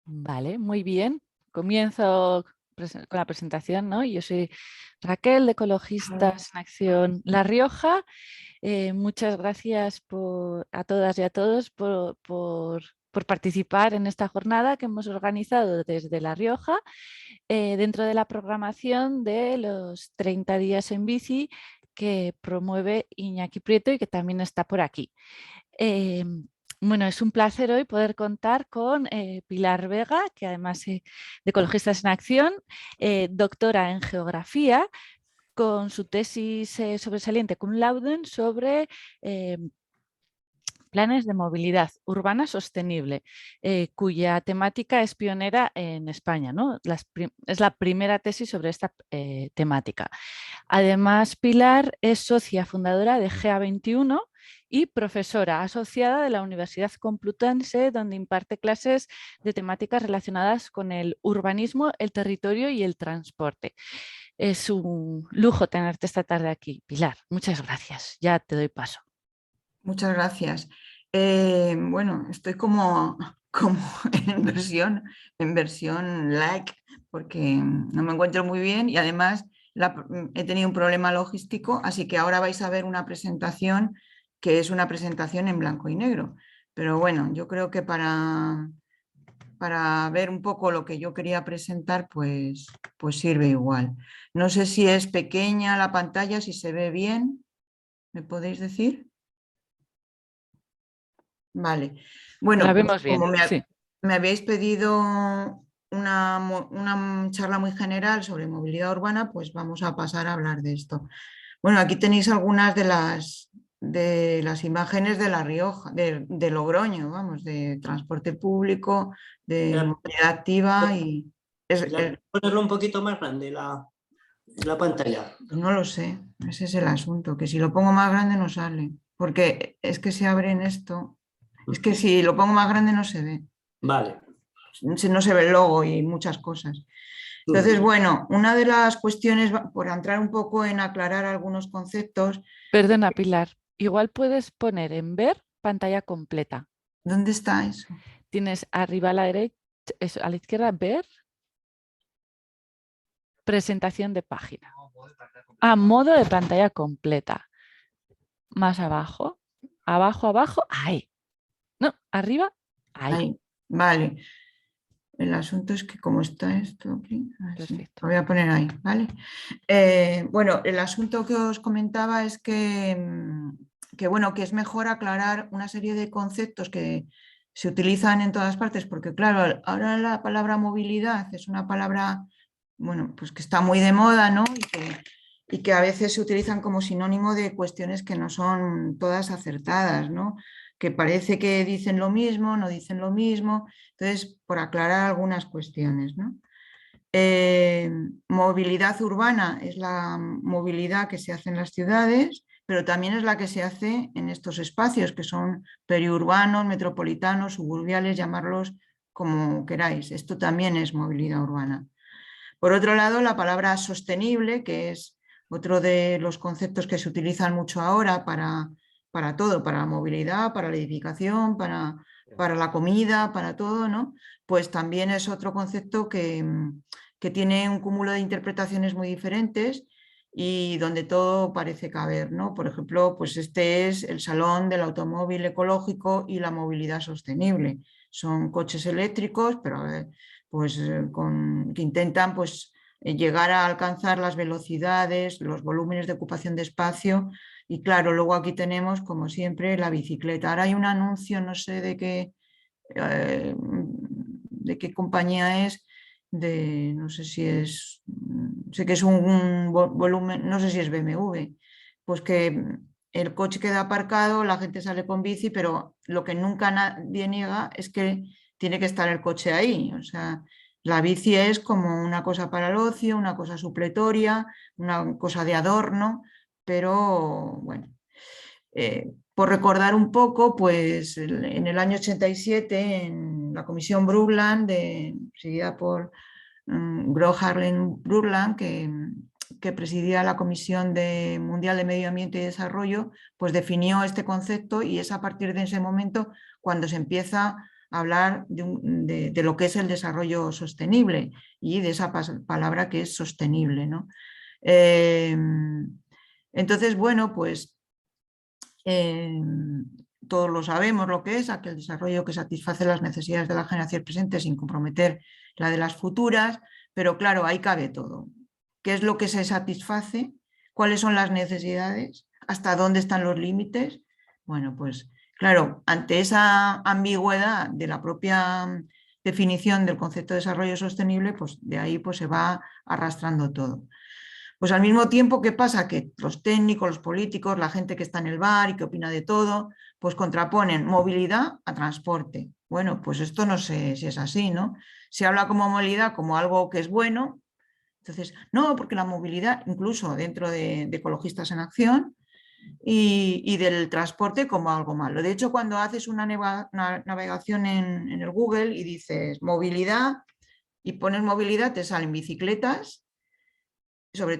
Vale, muy bien. Comienzo con la presentación, ¿no? Yo soy Raquel, de Ecologistas en Acción La Rioja. Muchas gracias a todas y a todos por participar en esta jornada que hemos organizado desde La Rioja, dentro de la programación de los 30 días en bici que promueve Iñaki Prieto y que también está por aquí. Eh, bueno, es un placer hoy poder contar con Pilar Vega, que además de Ecologistas en Acción, doctora en Geografía, con su tesis sobresaliente cum laude sobre planes de movilidad urbana sostenible, cuya temática es pionera en España, ¿no? Es la primera tesis sobre esta temática. Además, Pilar es socia fundadora de GEA21 y profesora asociada de la Universidad Complutense, donde imparte clases de temáticas relacionadas con el urbanismo, el territorio y el transporte. Es un lujo tenerte esta tarde aquí, Pilar. Muchas gracias. Ya te doy paso. Muchas gracias. Bueno, estoy como en versión like, porque no me encuentro muy bien y además he tenido un problema logístico, así que ahora vais a ver una presentación que es una presentación en blanco y negro. Pero bueno, yo creo que para ver un poco lo que yo quería presentar, pues sirve igual. No sé si es pequeña la pantalla, si se ve bien, ¿me podéis decir? Vale. La Bueno, pues vemos bien, como sí. me habéis pedido una charla muy general sobre movilidad urbana, pues vamos a pasar a hablar de esto. Bueno, aquí tenéis algunas de las imágenes de La Rioja, de Logroño, vamos, de transporte público, de Pilar, movilidad activa y ponerlo un poquito más grande la pantalla. no lo sé, ese es el asunto, que si lo pongo más grande no sale, porque es que se abre en esto, es que si lo pongo más grande no se ve. Vale. No se ve el logo y muchas cosas. Entonces, bueno, una de las cuestiones, por entrar un poco en aclarar algunos conceptos. Perdona, Pilar. Igual puedes poner en ver pantalla completa. ¿Dónde está eso? Tienes arriba a la derecha, a la izquierda, ver, presentación de página. Modo de pantalla completa. Más abajo, abajo, ahí. No, arriba, ahí. Ahí, vale. El asunto es que como está esto aquí, así, Perfecto. lo voy a poner ahí, ¿vale? Bueno, el asunto que os comentaba es bueno, que es mejor aclarar una serie de conceptos que se utilizan en todas partes, porque claro, ahora la palabra movilidad es una palabra, bueno, pues que está muy de moda, ¿no? Y que a veces se utilizan como sinónimo de cuestiones que no son todas acertadas, ¿no? Que parece que dicen lo mismo, no dicen lo mismo. Entonces, por aclarar algunas cuestiones, ¿no? Movilidad urbana es la movilidad que se hace en las ciudades, pero también es la que se hace en estos espacios que son periurbanos, metropolitanos, suburbiales, llamarlos como queráis. Esto también es movilidad urbana. Por otro lado, la palabra sostenible, que es otro de los conceptos que se utilizan mucho ahora para todo, para la movilidad, para la edificación, para la comida, para todo, ¿no? Pues también es otro concepto que tiene un cúmulo de interpretaciones muy diferentes y donde todo parece caber, ¿no? Por ejemplo, pues este es el Salón del Automóvil Ecológico y la Movilidad Sostenible. Son coches eléctricos, pero a ver, pues que intentan pues, llegar a alcanzar las velocidades, los volúmenes de ocupación de espacio y claro, luego aquí tenemos como siempre la bicicleta. Ahora hay un anuncio, no sé de qué compañía es, no sé si es, sé que es un volumen, no sé si es BMW, pues que el coche queda aparcado, la gente sale con bici, pero lo que nunca nadie niega es que tiene que estar el coche ahí. O sea, la bici es como una cosa para el ocio, una cosa supletoria, una cosa de adorno, pero bueno. Por recordar un poco, pues en el año 87, en la Comisión Brundtland, presidida por Gro Harlem Brundtland, que presidía la Comisión Mundial de Medio Ambiente y Desarrollo, pues definió este concepto y es a partir de ese momento cuando se empieza hablar de lo que es el desarrollo sostenible y de esa palabra que es sostenible, ¿no? Entonces, bueno, pues todos lo sabemos lo que es aquel desarrollo que satisface las necesidades de la generación presente sin comprometer la de las futuras, pero claro, ahí cabe todo. ¿Qué es lo que se satisface? ¿Cuáles son las necesidades? ¿Hasta dónde están los límites? Bueno, pues claro, ante esa ambigüedad de la propia definición del concepto de desarrollo sostenible, pues de ahí pues se va arrastrando todo. Pues al mismo tiempo, ¿qué pasa? Que los técnicos, los políticos, la gente que está en el bar y que opina de todo, pues contraponen movilidad a transporte. Bueno, pues esto no sé si es así, ¿no? Se habla como movilidad como algo que es bueno. Entonces, no, porque la movilidad, incluso dentro de Ecologistas en Acción, y del transporte como algo malo. De hecho, cuando haces una navegación en el Google y dices movilidad y pones movilidad, te salen bicicletas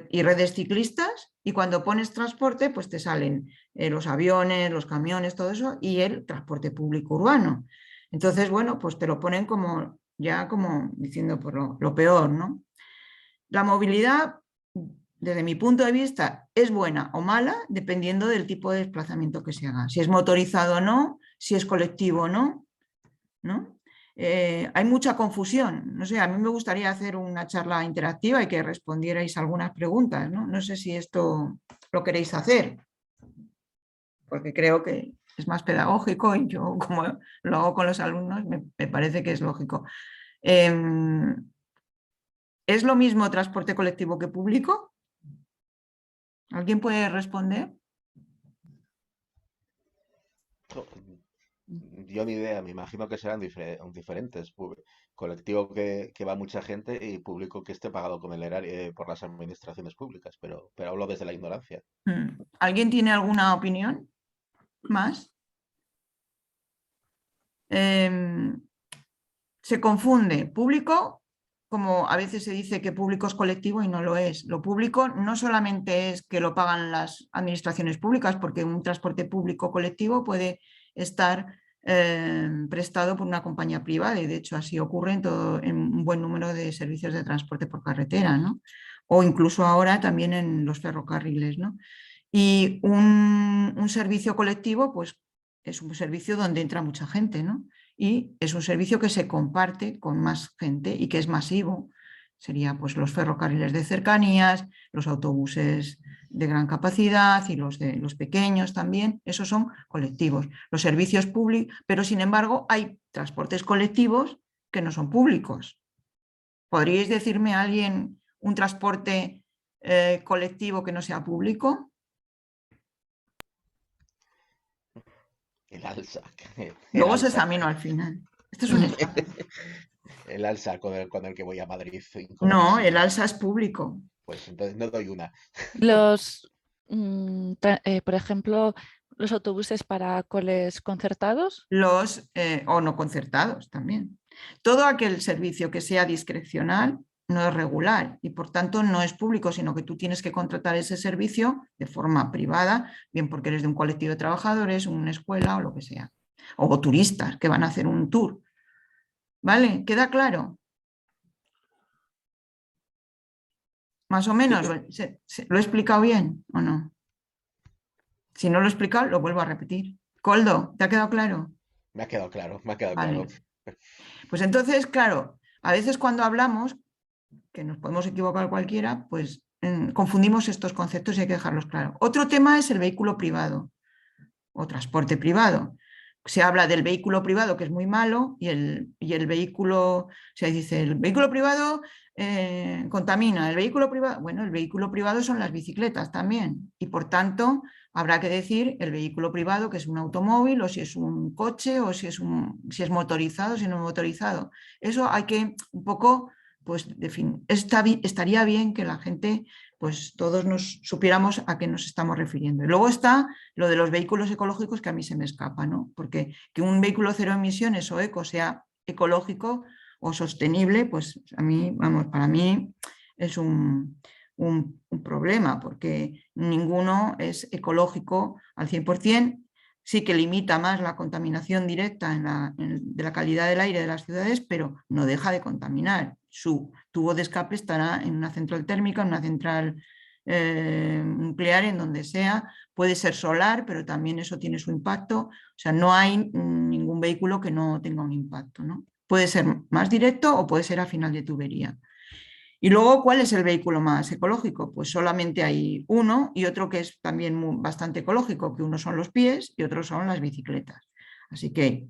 y redes ciclistas, y cuando pones transporte, pues te salen los aviones, los camiones, todo eso, y el transporte público urbano. Entonces, bueno, pues te lo ponen como ya como diciendo por lo peor, ¿no? La movilidad, desde mi punto de vista, es buena o mala dependiendo del tipo de desplazamiento que se haga. Si es motorizado o no, si es colectivo o no, ¿no? Hay mucha confusión. No sé, a mí me gustaría hacer una charla interactiva y que respondierais algunas preguntas, ¿no? No sé si esto lo queréis hacer, porque creo que es más pedagógico y yo, como lo hago con los alumnos, me parece que es lógico. ¿Es lo mismo transporte colectivo que público? ¿Alguien puede responder? Yo ni idea, me imagino que serán diferentes. Colectivo que va mucha gente y público que esté pagado con el erario por las administraciones públicas, pero hablo desde la ignorancia. ¿Alguien tiene alguna opinión más? Se confunde público, como a veces se dice que público es colectivo y no lo es. Lo público no solamente es que lo pagan las administraciones públicas, porque un transporte público colectivo puede estar prestado por una compañía privada, y de hecho así ocurre en un buen número de servicios de transporte por carretera, ¿no? O incluso ahora también en los ferrocarriles, ¿no? Y un servicio colectivo, pues es un servicio donde entra mucha gente, ¿no? Y es un servicio que se comparte con más gente y que es masivo. Sería pues los ferrocarriles de cercanías, los autobuses de gran capacidad y los pequeños también. Esos son colectivos. Los servicios públicos, pero sin embargo hay transportes colectivos que no son públicos. ¿Podríais decirme a alguien un transporte colectivo que no sea público? El alza. Luego os examino al final. Esto es un examen. El alza con el que voy a Madrid. No, el alza es público. Pues entonces no doy una. Por ejemplo, los autobuses para coles concertados. O no concertados también. Todo aquel servicio que sea discrecional no es regular y por tanto no es público, sino que tú tienes que contratar ese servicio de forma privada, bien porque eres de un colectivo de trabajadores, una escuela o lo que sea. O turistas que van a hacer un tour. ¿Vale? ¿Queda claro? Más o menos, ¿lo he explicado bien o no? Si no lo he explicado, lo vuelvo a repetir. Coldo, ¿te ha quedado claro? Me ha quedado claro, me ha quedado Vale. claro. Pues entonces, claro, a veces cuando hablamos, que nos podemos equivocar cualquiera, pues confundimos estos conceptos y hay que dejarlos claros. Otro tema es el vehículo privado o transporte privado. Se habla del vehículo privado, que es muy malo, y el vehículo, se dice, el vehículo privado contamina, el vehículo privado, bueno, el vehículo privado son las bicicletas también, y por tanto habrá que decir el vehículo privado, que es un automóvil, o si es un coche, o si es motorizado, si no motorizado. Eso hay que un poco, pues, estaría bien que la gente, pues todos nos supiéramos a qué nos estamos refiriendo. Y luego está lo de los vehículos ecológicos, que a mí se me escapa, ¿no? Porque que un vehículo cero emisiones o eco sea ecológico o sostenible, pues a mí, vamos, para mí es un problema, porque ninguno es ecológico al 100%, sí que limita más la contaminación directa de la calidad del aire de las ciudades, pero no deja de contaminar. Su tubo de escape estará en una central térmica, en una central nuclear, en donde sea. Puede ser solar, pero también eso tiene su impacto. O sea, no hay ningún vehículo que no tenga un impacto, ¿no? Puede ser más directo o puede ser a final de tubería. Y luego, ¿cuál es el vehículo más ecológico? Pues solamente hay uno, y otro que es también bastante ecológico, que uno son los pies y otros son las bicicletas. Así que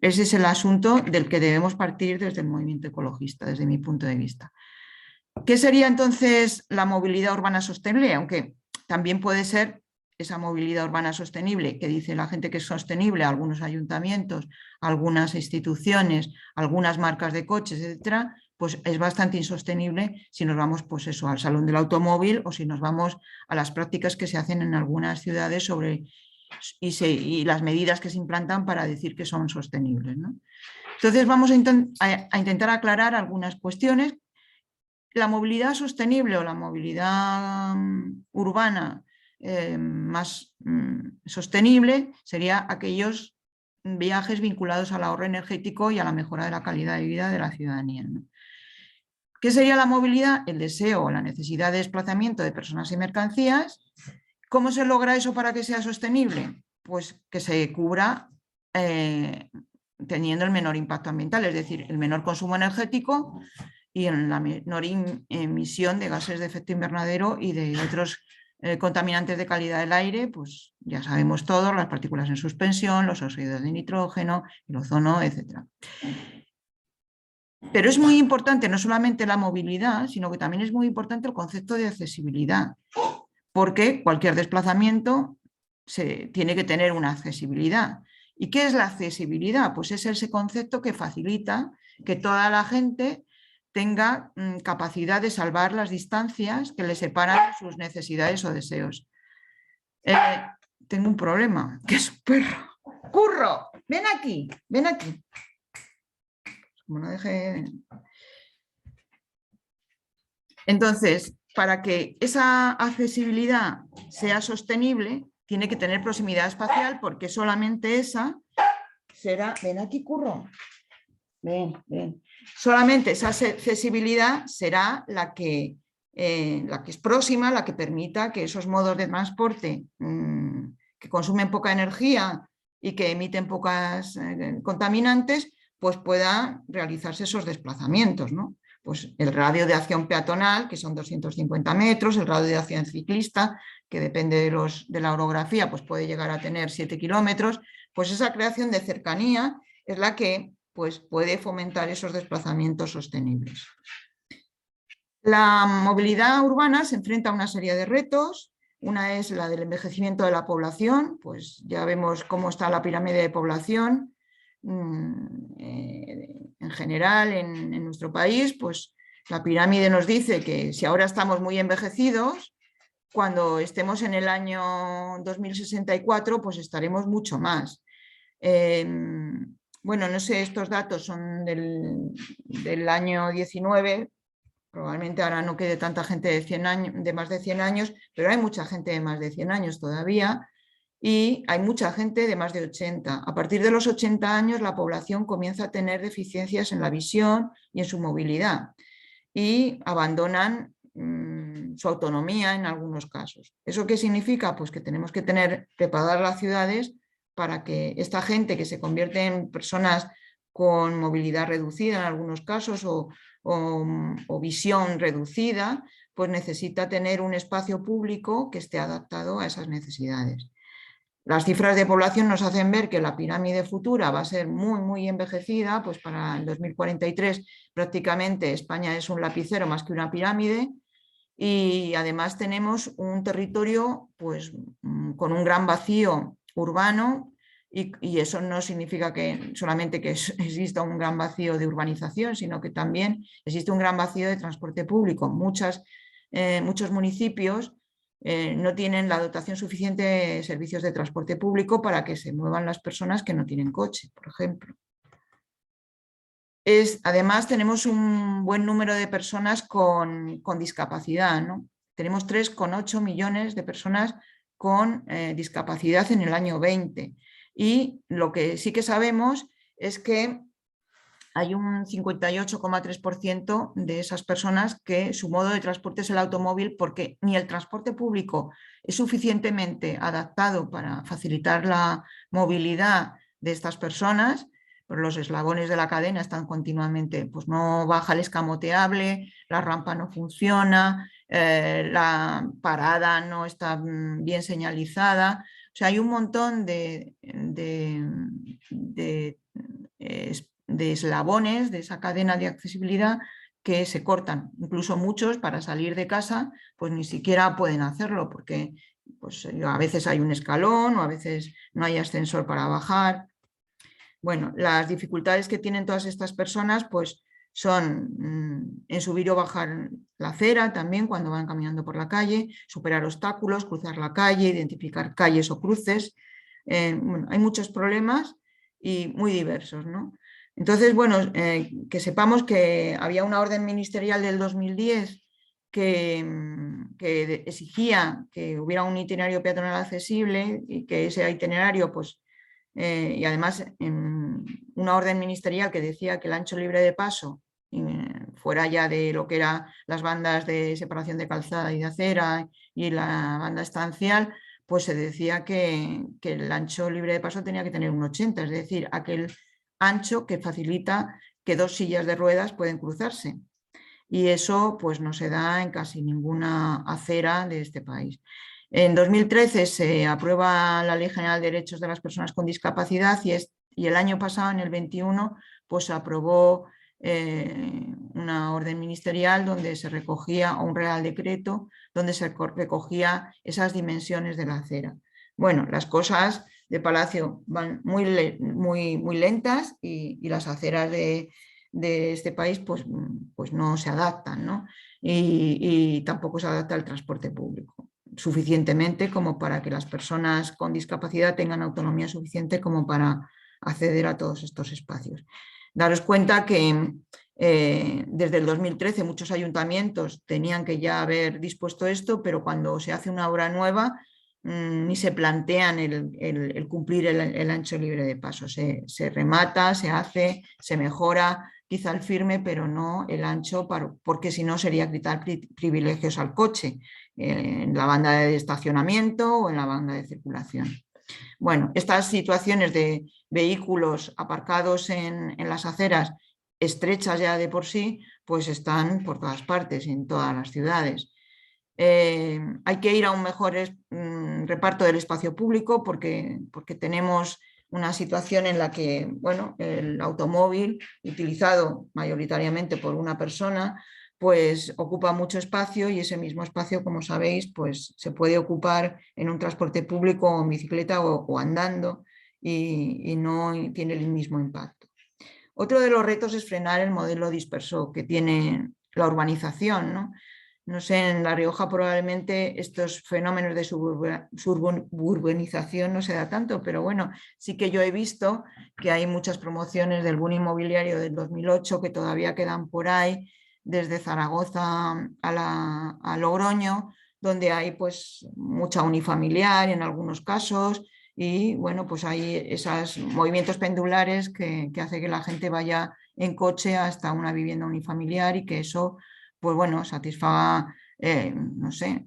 ese es el asunto del que debemos partir desde el movimiento ecologista, desde mi punto de vista. ¿Qué sería entonces la movilidad urbana sostenible? Aunque también puede ser esa movilidad urbana sostenible que dice la gente que es sostenible, algunos ayuntamientos, algunas instituciones, algunas marcas de coches, etcétera, pues es bastante insostenible si nos vamos, pues eso, al salón del automóvil, o si nos vamos a las prácticas que se hacen en algunas ciudades sobre y las medidas que se implantan para decir que son sostenibles, ¿no? Entonces vamos a intentar aclarar algunas cuestiones. La movilidad sostenible o la movilidad urbana más sostenible sería aquellos viajes vinculados al ahorro energético y a la mejora de la calidad de vida de la ciudadanía, ¿no? ¿Qué sería la movilidad? El deseo o la necesidad de desplazamiento de personas y mercancías. ¿Cómo se logra eso para que sea sostenible? Pues que se cubra teniendo el menor impacto ambiental, es decir, el menor consumo energético y en la menor emisión de gases de efecto invernadero y de otros contaminantes de calidad del aire, pues ya sabemos todos, las partículas en suspensión, los óxidos de nitrógeno, el ozono, etc. Pero es muy importante no solamente la movilidad, sino que también es muy importante el concepto de accesibilidad, porque cualquier desplazamiento tiene que tener una accesibilidad. ¿Y qué es la accesibilidad? Pues es ese concepto que facilita que toda la gente tenga capacidad de salvar las distancias que le separan de sus necesidades o deseos. Tengo un problema, que es un perro. ¡Curro! Ven aquí, ven aquí. Como no deje... Entonces, para que esa accesibilidad sea sostenible, tiene que tener proximidad espacial, porque solamente esa será... Ven aquí, curro. Ven, ven. Solamente esa accesibilidad será la que es próxima, la que permita que esos modos de transporte que consumen poca energía y que emiten pocas contaminantes, pues puedan realizarse esos desplazamientos, ¿no? Pues el radio de acción peatonal, que son 250 metros, el radio de acción ciclista, que depende de la orografía, pues puede llegar a tener 7 kilómetros, pues esa creación de cercanía es la que pues, puede fomentar esos desplazamientos sostenibles. La movilidad urbana se enfrenta a una serie de retos. Una es la del envejecimiento de la población, pues ya vemos cómo está la pirámide de población en general en nuestro país. Pues la pirámide nos dice que si ahora estamos muy envejecidos, cuando estemos en el año 2064, pues estaremos mucho más. Bueno, no sé, estos datos son del año 19, probablemente ahora no quede tanta gente de 100 años, de más de 100 años, pero hay mucha gente de más de 100 años todavía y hay mucha gente de más de 80. A partir de los 80 años la población comienza a tener deficiencias en la visión y en su movilidad y abandonan su autonomía en algunos casos. ¿Eso qué significa? Pues que tenemos que preparar las ciudades para que esta gente que se convierte en personas con movilidad reducida en algunos casos o visión reducida, pues necesita tener un espacio público que esté adaptado a esas necesidades. Las cifras de población nos hacen ver que la pirámide futura va a ser muy, muy envejecida, pues para el 2043 prácticamente España es un lapicero más que una pirámide, y además tenemos un territorio pues, con un gran vacío urbano y eso no significa que solamente que exista un gran vacío de urbanización, sino que también existe un gran vacío de transporte público. Muchos municipios no tienen la dotación suficiente de servicios de transporte público para que se muevan las personas que no tienen coche, por ejemplo. Además, tenemos un buen número de personas con discapacidad, ¿no? Tenemos 3,8 millones de personas con discapacidad en el año 20. Y lo que sí que sabemos es que hay un 58,3% de esas personas que su modo de transporte es el automóvil, porque ni el transporte público es suficientemente adaptado para facilitar la movilidad de estas personas. Los eslabones de la cadena están continuamente, pues no baja el escamoteable, la rampa no funciona, la parada no está bien señalizada. O sea, hay un montón de eslabones de esa cadena de accesibilidad que se cortan. Incluso muchos, para salir de casa, pues ni siquiera pueden hacerlo, porque pues, a veces hay un escalón o a veces no hay ascensor para bajar. Bueno, las dificultades que tienen todas estas personas pues son en subir o bajar la acera también cuando van caminando por la calle, superar obstáculos, cruzar la calle, identificar calles o cruces. Bueno, hay muchos problemas y muy diversos, ¿no? Entonces, bueno, que sepamos que había una orden ministerial del 2010 que exigía que hubiera un itinerario peatonal accesible y que ese itinerario pues y además una orden ministerial que decía que el ancho libre de paso, fuera ya de lo que eran las bandas de separación de calzada y de acera y la banda estancial, pues se decía que el ancho libre de paso tenía que tener un 80, es decir, aquel ancho que facilita que dos sillas de ruedas pueden cruzarse. Y eso pues no se da en casi ninguna acera de este país. En 2013 se aprueba la Ley General de Derechos de las Personas con Discapacidad y el año pasado, en el 21, pues se aprobó una orden ministerial donde se recogía, o un real decreto, donde se recogía esas dimensiones de la acera. Bueno, las cosas de Palacio van muy lentas y las aceras de este país pues no se adaptan, ¿no? Y tampoco se adapta al transporte público suficientemente como para que las personas con discapacidad tengan autonomía suficiente como para acceder a todos estos espacios. Daros cuenta que desde el 2013 muchos ayuntamientos tenían que ya haber dispuesto esto, pero cuando se hace una obra nueva ni se plantean el cumplir el ancho libre de paso. Se remata, se hace, se mejora quizá el firme, pero no el ancho, porque si no sería quitar privilegios al coche en la banda de estacionamiento o en la banda de circulación. Bueno, estas situaciones de vehículos aparcados en las aceras estrechas ya de por sí, pues están por todas partes, en todas las ciudades. Hay que ir a un mejor reparto del espacio público porque tenemos una situación en la que bueno, el automóvil, utilizado mayoritariamente por una persona, pues ocupa mucho espacio y ese mismo espacio, como sabéis, pues se puede ocupar en un transporte público o en bicicleta o andando y no tiene el mismo impacto. Otro de los retos es frenar el modelo disperso que tiene la urbanización, ¿no? No sé, en La Rioja probablemente estos fenómenos de suburbanización no se da tanto, pero bueno, sí que yo he visto que hay muchas promociones del boom inmobiliario del 2008 que todavía quedan por ahí, desde Zaragoza a Logroño, donde hay pues mucha unifamiliar en algunos casos y bueno, pues hay esos movimientos pendulares que hace que la gente vaya en coche hasta una vivienda unifamiliar y que eso pues bueno, satisfaga, no sé,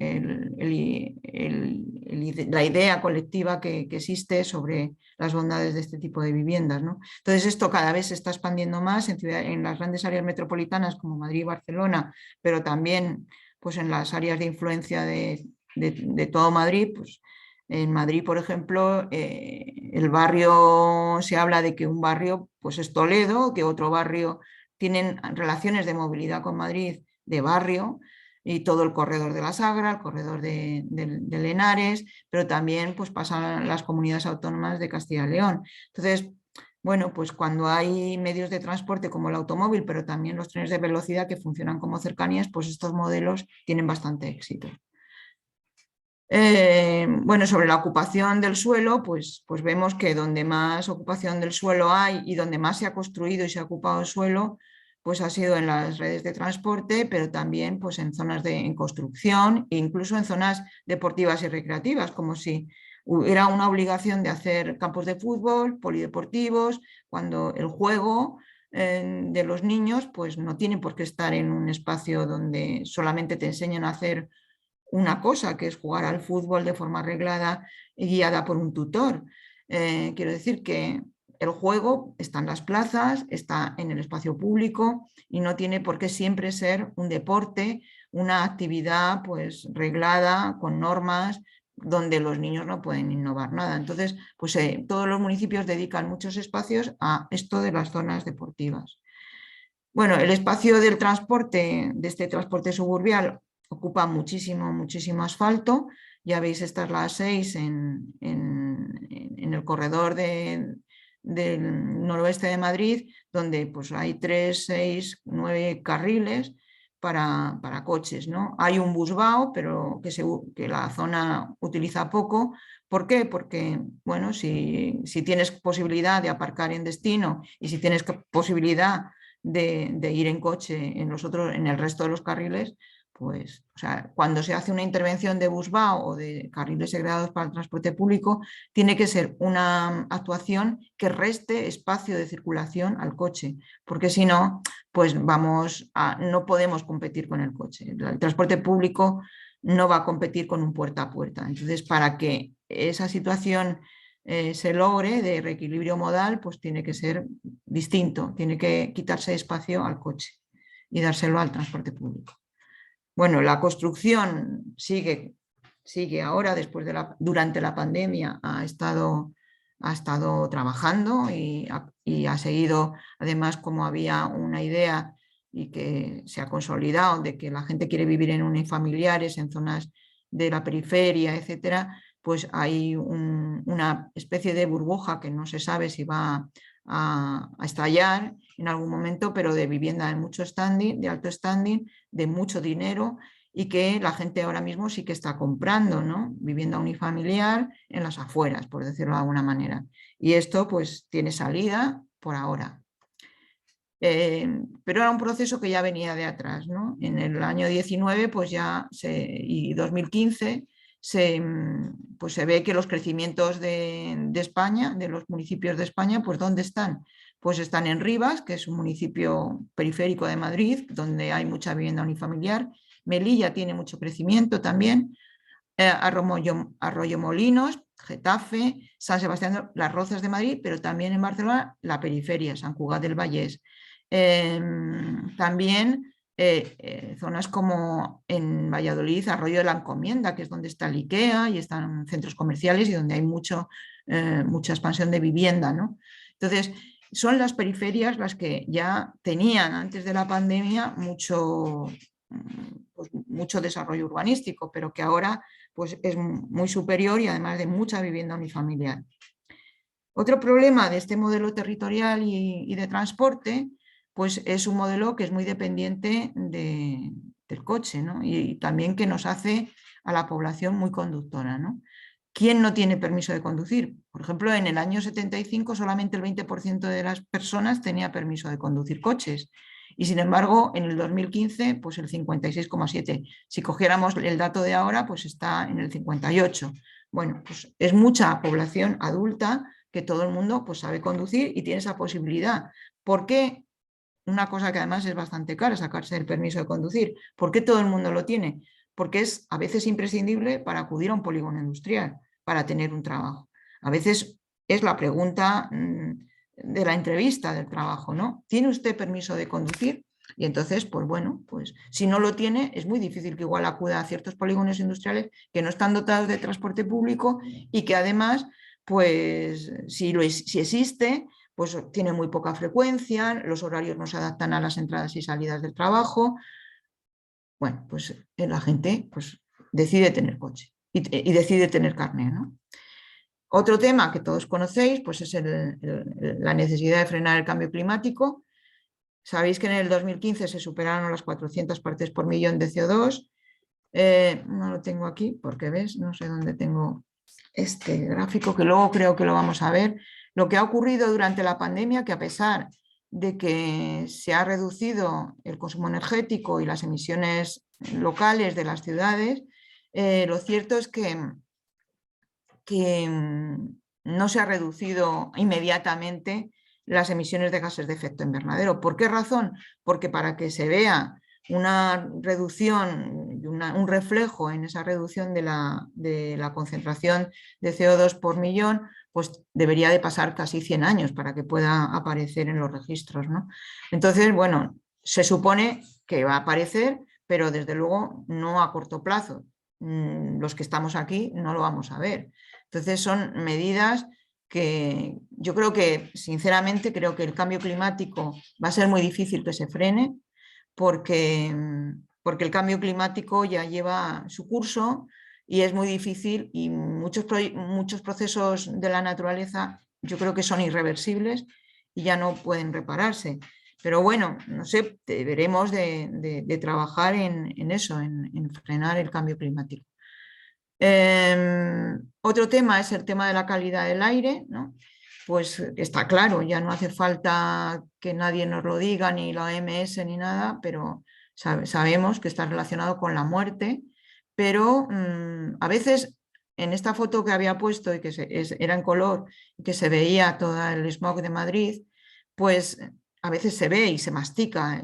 la idea colectiva que existe sobre las bondades de este tipo de viviendas, ¿no? Entonces esto cada vez se está expandiendo más en las grandes áreas metropolitanas como Madrid y Barcelona, pero también pues, en las áreas de influencia de todo Madrid. Pues, en Madrid, por ejemplo, el barrio, se habla de que un barrio pues, es Toledo, que otro barrio tienen relaciones de movilidad con Madrid de barrio y todo el corredor de la Sagra, el corredor de Henares, pero también pues, pasan las comunidades autónomas de Castilla y León. Entonces, bueno, pues cuando hay medios de transporte como el automóvil, pero también los trenes de velocidad que funcionan como cercanías, pues estos modelos tienen bastante éxito. Bueno, sobre la ocupación del suelo, pues vemos que donde más ocupación del suelo hay y donde más se ha construido y se ha ocupado el suelo, pues ha sido en las redes de transporte, pero también pues en zonas en construcción e incluso en zonas deportivas y recreativas, como si hubiera una obligación de hacer campos de fútbol, polideportivos, cuando el juego de los niños pues no tiene por qué estar en un espacio donde solamente te enseñan a hacer una cosa, que es jugar al fútbol de forma arreglada y guiada por un tutor. Quiero decir que el juego está en las plazas, está en el espacio público y no tiene por qué siempre ser un deporte, una actividad pues reglada, con normas, donde los niños no pueden innovar nada. Entonces, pues todos los municipios dedican muchos espacios a esto de las zonas deportivas. Bueno, el espacio del transporte, de este transporte suburbial, ocupa muchísimo asfalto. Ya veis, esta es la A6 en el corredor del noroeste de Madrid, donde pues, hay 3, 6, 9 carriles para coches, ¿no? Hay un busvao, pero que la zona utiliza poco. ¿Por qué? Porque, bueno, si tienes posibilidad de aparcar en destino y si tienes posibilidad de ir en coche en el resto de los carriles, pues, o sea, cuando se hace una intervención de busvao o de carriles segregados para el transporte público, tiene que ser una actuación que reste espacio de circulación al coche, porque si no, pues no podemos competir con el coche. El transporte público no va a competir con un puerta a puerta. Entonces, para que esa situación se logre de reequilibrio modal, pues tiene que ser distinto, tiene que quitarse espacio al coche y dárselo al transporte público. Bueno, la construcción sigue ahora, durante la pandemia ha estado trabajando y ha seguido, además, como había una idea y que se ha consolidado de que la gente quiere vivir en unifamiliares, en zonas de la periferia, etcétera, pues hay una especie de burbuja que no se sabe si va a estallar en algún momento, pero de vivienda de mucho standing, de alto standing, de mucho dinero, y que la gente ahora mismo sí que está comprando, ¿no? Vivienda unifamiliar en las afueras, por decirlo de alguna manera. Y esto pues tiene salida por ahora. Pero era un proceso que ya venía de atrás, ¿no? En el año 19 pues y 2015 pues se ve que los crecimientos de España, de los municipios de España, pues ¿dónde están? Pues están en Rivas, que es un municipio periférico de Madrid, donde hay mucha vivienda unifamiliar. Melilla tiene mucho crecimiento también. Arroyomolinos, Getafe, San Sebastián, Las Rozas de Madrid, pero también en Barcelona la periferia, Sant Cugat del Vallès. También zonas como en Valladolid, Arroyo de la Encomienda, que es donde está el IKEA y están centros comerciales y donde hay mucha expansión de vivienda, ¿no? Entonces, son las periferias las que ya tenían antes de la pandemia mucho desarrollo urbanístico, pero que ahora pues, es muy superior y además de mucha vivienda unifamiliar. Otro problema de este modelo territorial y de transporte pues es un modelo que es muy dependiente del coche, ¿no? Y también que nos hace a la población muy conductora, ¿no? ¿Quién no tiene permiso de conducir? Por ejemplo, en el año 75 solamente el 20% de las personas tenía permiso de conducir coches y sin embargo en el 2015 pues el 56,7%. Si cogiéramos el dato de ahora pues está en el 58%. Bueno, pues es mucha población adulta que todo el mundo pues sabe conducir y tiene esa posibilidad. ¿Por qué? Una cosa que además es bastante cara, sacarse el permiso de conducir. ¿Por qué todo el mundo lo tiene? Porque es a veces imprescindible para acudir a un polígono industrial, para tener un trabajo. A veces es la pregunta de la entrevista del trabajo, ¿no? ¿Tiene usted permiso de conducir? Y entonces, pues bueno, pues si no lo tiene, es muy difícil que igual acuda a ciertos polígonos industriales que no están dotados de transporte público y que además, pues si existe, pues tiene muy poca frecuencia, los horarios no se adaptan a las entradas y salidas del trabajo. Bueno, pues la gente pues, decide tener coche y decide tener carné, ¿no? Otro tema que todos conocéis pues es la necesidad de frenar el cambio climático. Sabéis que en el 2015 se superaron las 400 partes por millón de CO2. No lo tengo aquí porque ves, no sé dónde tengo este gráfico, que luego creo que lo vamos a ver. Lo que ha ocurrido durante la pandemia, que a pesar de que se ha reducido el consumo energético y las emisiones locales de las ciudades, lo cierto es que no se ha reducido inmediatamente las emisiones de gases de efecto invernadero. ¿Por qué razón? Porque para que se vea una reducción, un reflejo en esa reducción de la concentración de CO2 por millón, pues debería de pasar casi 100 años para que pueda aparecer en los registros, ¿no? Entonces, bueno, se supone que va a aparecer, pero desde luego no a corto plazo. Los que estamos aquí no lo vamos a ver. Entonces son medidas que yo creo que, sinceramente, creo que el cambio climático va a ser muy difícil que se frene porque el cambio climático ya lleva su curso y es muy difícil y muchos procesos de la naturaleza yo creo que son irreversibles y ya no pueden repararse. Pero bueno, no sé, deberemos de trabajar en eso, en frenar el cambio climático. Otro tema es el tema de la calidad del aire, ¿no? Pues está claro, ya no hace falta que nadie nos lo diga, ni la OMS ni nada, pero sabemos que está relacionado con la muerte, pero a veces en esta foto que había puesto y que era en color y que se veía todo el smog de Madrid, pues a veces se ve y se mastica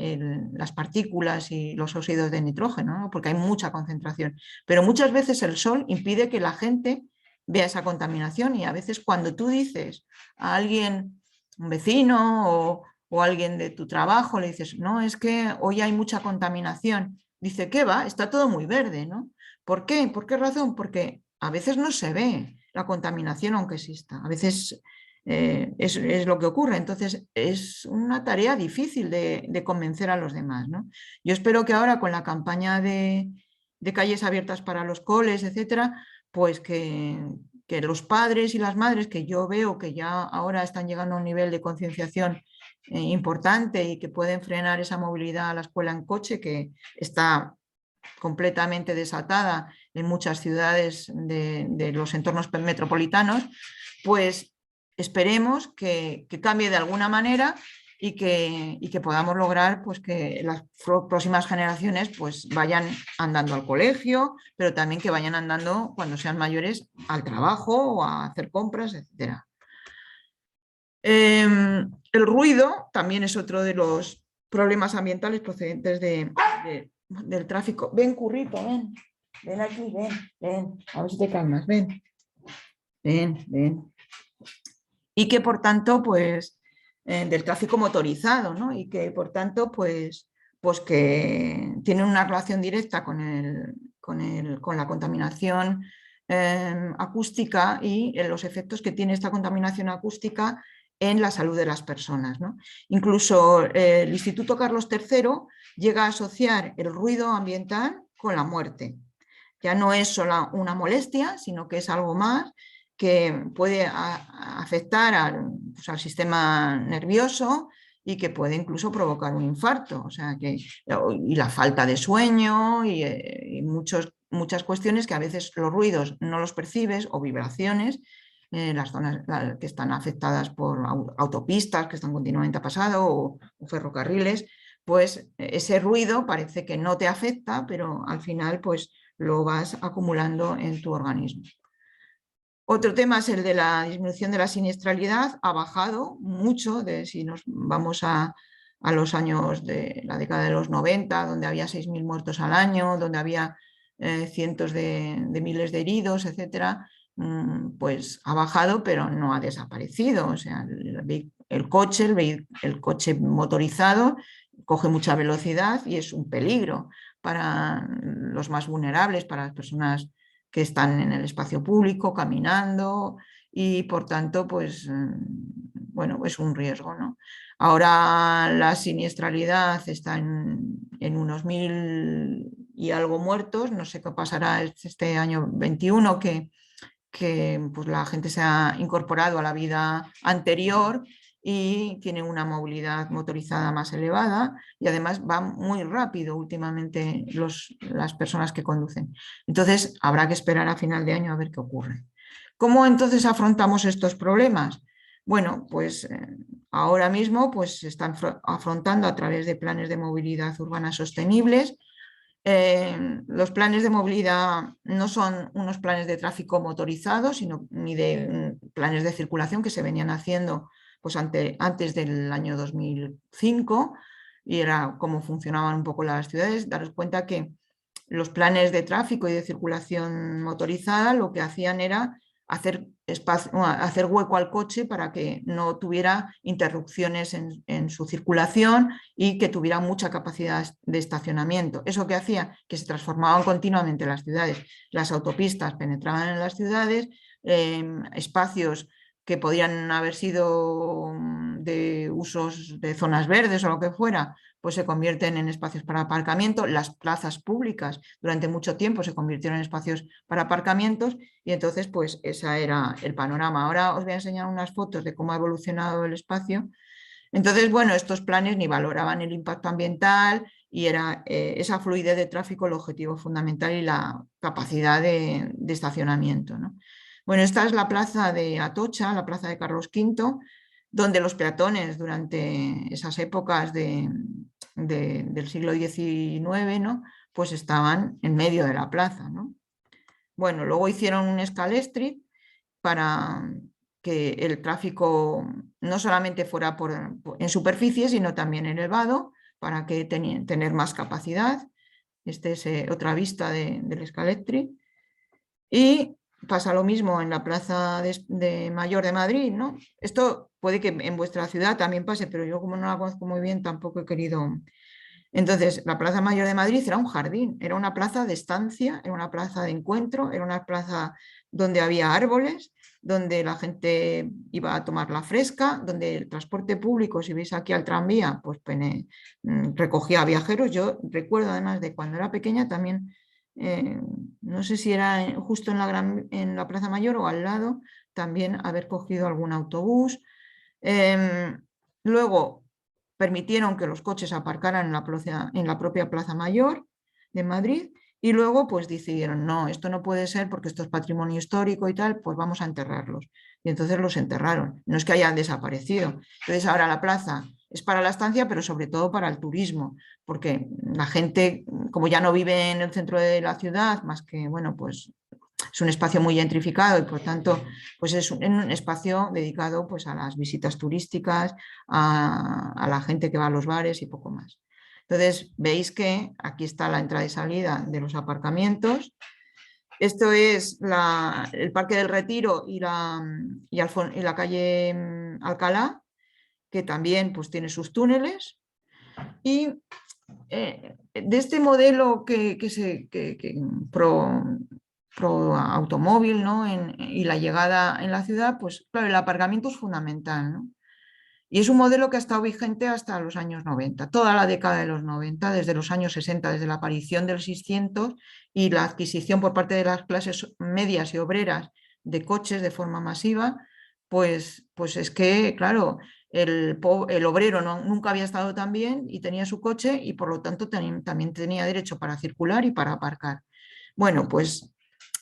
las partículas y los óxidos de nitrógeno, ¿no? Porque hay mucha concentración. Pero muchas veces el sol impide que la gente vea esa contaminación y a veces cuando tú dices a alguien, un vecino o alguien de tu trabajo, le dices, no, es que hoy hay mucha contaminación. Dice, ¿qué va? Está todo muy verde, ¿no? ¿Por qué? ¿Por qué razón? Porque a veces no se ve la contaminación aunque exista. A veces es lo que ocurre. Entonces es una tarea difícil de convencer a los demás, ¿no? Yo espero que ahora con la campaña de calles abiertas para los coles, etcétera, pues que los padres y las madres, que yo veo que ya ahora están llegando a un nivel de concienciación importante y que pueden frenar esa movilidad a la escuela en coche que está completamente desatada en muchas ciudades de los entornos metropolitanos, pues esperemos que cambie de alguna manera y que podamos lograr pues, que las próximas generaciones pues, vayan andando al colegio, pero también que vayan andando cuando sean mayores al trabajo o a hacer compras, etc. El ruido también es otro de los problemas ambientales procedentes del tráfico. Ven, currito, ven aquí, ven, a ver si te calmas, ven. Y que por tanto, pues, del tráfico motorizado, ¿no? Y que por tanto, pues que tiene una relación directa con la contaminación acústica y los efectos que tiene esta contaminación acústica en la salud de las personas, ¿no? Incluso el Instituto Carlos III llega a asociar el ruido ambiental con la muerte. Ya no es solo una molestia, sino que es algo más que puede afectar al sistema nervioso y que puede incluso provocar un infarto. O sea y la falta de sueño y muchas cuestiones que a veces los ruidos no los percibes o vibraciones. Las zonas que están afectadas por autopistas que están continuamente pasando o ferrocarriles, pues ese ruido parece que no te afecta, pero al final pues lo vas acumulando en tu organismo. Otro tema es el de la disminución de la siniestralidad. Ha bajado mucho, si nos vamos a los años de la década de los 90, donde había 6.000 muertos al año, donde había cientos de miles de heridos, etcétera, pues ha bajado, pero no ha desaparecido. O sea, el coche motorizado coge mucha velocidad y es un peligro para los más vulnerables, para las personas que están en el espacio público, caminando y por tanto, pues, bueno, es un riesgo, ¿no? Ahora la siniestralidad está en unos 1.000 y algo muertos, no sé qué pasará este año 21, que pues, la gente se ha incorporado a la vida anterior y tiene una movilidad motorizada más elevada y además va muy rápido últimamente las personas que conducen. Entonces habrá que esperar a final de año a ver qué ocurre. ¿Cómo entonces afrontamos estos problemas? Bueno, pues ahora mismo pues, se están afrontando a través de planes de movilidad urbana sostenibles. Los planes de movilidad no son unos planes de tráfico motorizado, sino ni de planes de circulación que se venían haciendo pues, antes del año 2005, y era cómo funcionaban un poco las ciudades. Daros cuenta que los planes de tráfico y de circulación motorizada lo que hacían era hacer hueco al coche para que no tuviera interrupciones en su circulación y que tuviera mucha capacidad de estacionamiento. ¿Eso qué hacía? Que se transformaban continuamente las ciudades. Las autopistas penetraban en las ciudades, espacios que podían haber sido de usos de zonas verdes o lo que fuera, pues se convierten en espacios para aparcamiento. Las plazas públicas durante mucho tiempo se convirtieron en espacios para aparcamientos, y entonces pues ese era el panorama. Ahora os voy a enseñar unas fotos de cómo ha evolucionado el espacio. Entonces, bueno, estos planes ni valoraban el impacto ambiental y era esa fluidez de tráfico el objetivo fundamental y la capacidad de estacionamiento, ¿no? Bueno, esta es la plaza de Atocha, la plaza de Carlos V, donde los peatones durante esas épocas del siglo XIX, ¿no? Pues estaban en medio de la plaza, ¿no? Bueno, luego hicieron un escalestri para que el tráfico no solamente fuera en superficie, sino también elevado, para que tener más capacidad. Esta es otra vista del escalestri. Y pasa lo mismo en la Plaza de Mayor de Madrid, ¿no? Esto puede que en vuestra ciudad también pase, pero yo como no la conozco muy bien tampoco he querido. Entonces, la Plaza Mayor de Madrid era un jardín, era una plaza de estancia, era una plaza de encuentro, era una plaza donde había árboles, donde la gente iba a tomar la fresca, donde el transporte público, si veis aquí al tranvía, pues recogía viajeros. Yo recuerdo además de cuando era pequeña también, no sé si era justo en la Plaza Mayor o al lado, también haber cogido algún autobús. Luego permitieron que los coches aparcaran en la propia Plaza Mayor de Madrid, y luego pues decidieron, no, esto no puede ser porque esto es patrimonio histórico y tal, pues vamos a enterrarlos. Y entonces los enterraron. No es que hayan desaparecido. Entonces ahora la plaza es para la estancia, pero sobre todo para el turismo, porque la gente, como ya no vive en el centro de la ciudad, más que, bueno, pues es un espacio muy gentrificado y por tanto pues es un espacio dedicado pues a las visitas turísticas, a la gente que va a los bares y poco más. Entonces veis que aquí está la entrada y salida de los aparcamientos. Esto es el Parque del Retiro y la calle Alcalá, que también pues tiene sus túneles. Y de este modelo pro automóvil, ¿no? Y la llegada en la ciudad, pues claro, el aparcamiento es fundamental, ¿no? Y es un modelo que ha estado vigente hasta los años 90, toda la década de los 90, desde los años 60, desde la aparición del 600 y la adquisición por parte de las clases medias y obreras de coches de forma masiva, pues es que, claro, el obrero nunca había estado tan bien y tenía su coche, y por lo tanto también tenía derecho para circular y para aparcar. Bueno, pues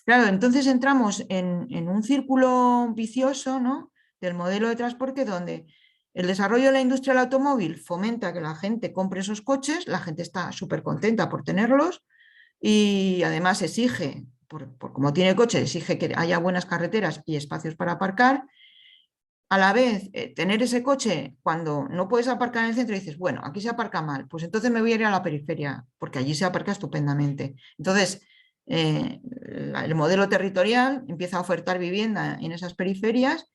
claro, entonces entramos en un círculo vicioso, ¿no?, del modelo de transporte, donde el desarrollo de la industria del automóvil fomenta que la gente compre esos coches, la gente está súper contenta por tenerlos y además exige, como tiene coche, exige que haya buenas carreteras y espacios para aparcar. A la vez, tener ese coche cuando no puedes aparcar en el centro y dices, bueno, aquí se aparca mal, pues entonces me voy a ir a la periferia, porque allí se aparca estupendamente. Entonces, el modelo territorial empieza a ofertar vivienda en esas periferias,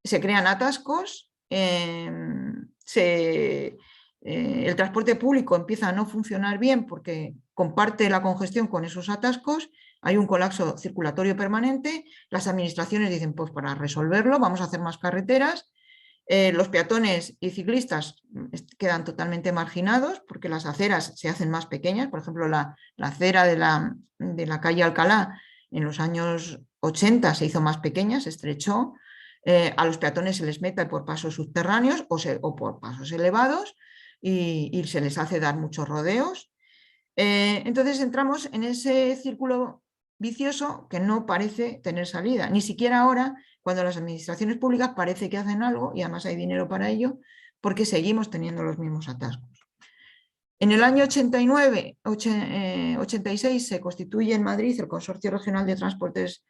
se crean atascos, el transporte público empieza a no funcionar bien porque comparte la congestión con esos atascos, hay un colapso circulatorio permanente, las administraciones dicen, pues para resolverlo vamos a hacer más carreteras, los peatones y ciclistas quedan totalmente marginados porque las aceras se hacen más pequeñas. Por ejemplo, la acera de la calle Alcalá en los años 80 se hizo más pequeña, se estrechó. A los peatones se les mete por pasos subterráneos o por pasos elevados y se les hace dar muchos rodeos. Entonces entramos en ese círculo vicioso que no parece tener salida, ni siquiera ahora, cuando las administraciones públicas parece que hacen algo y además hay dinero para ello, porque seguimos teniendo los mismos atascos. En el año 86 se constituye en Madrid el Consorcio Regional de Transportes,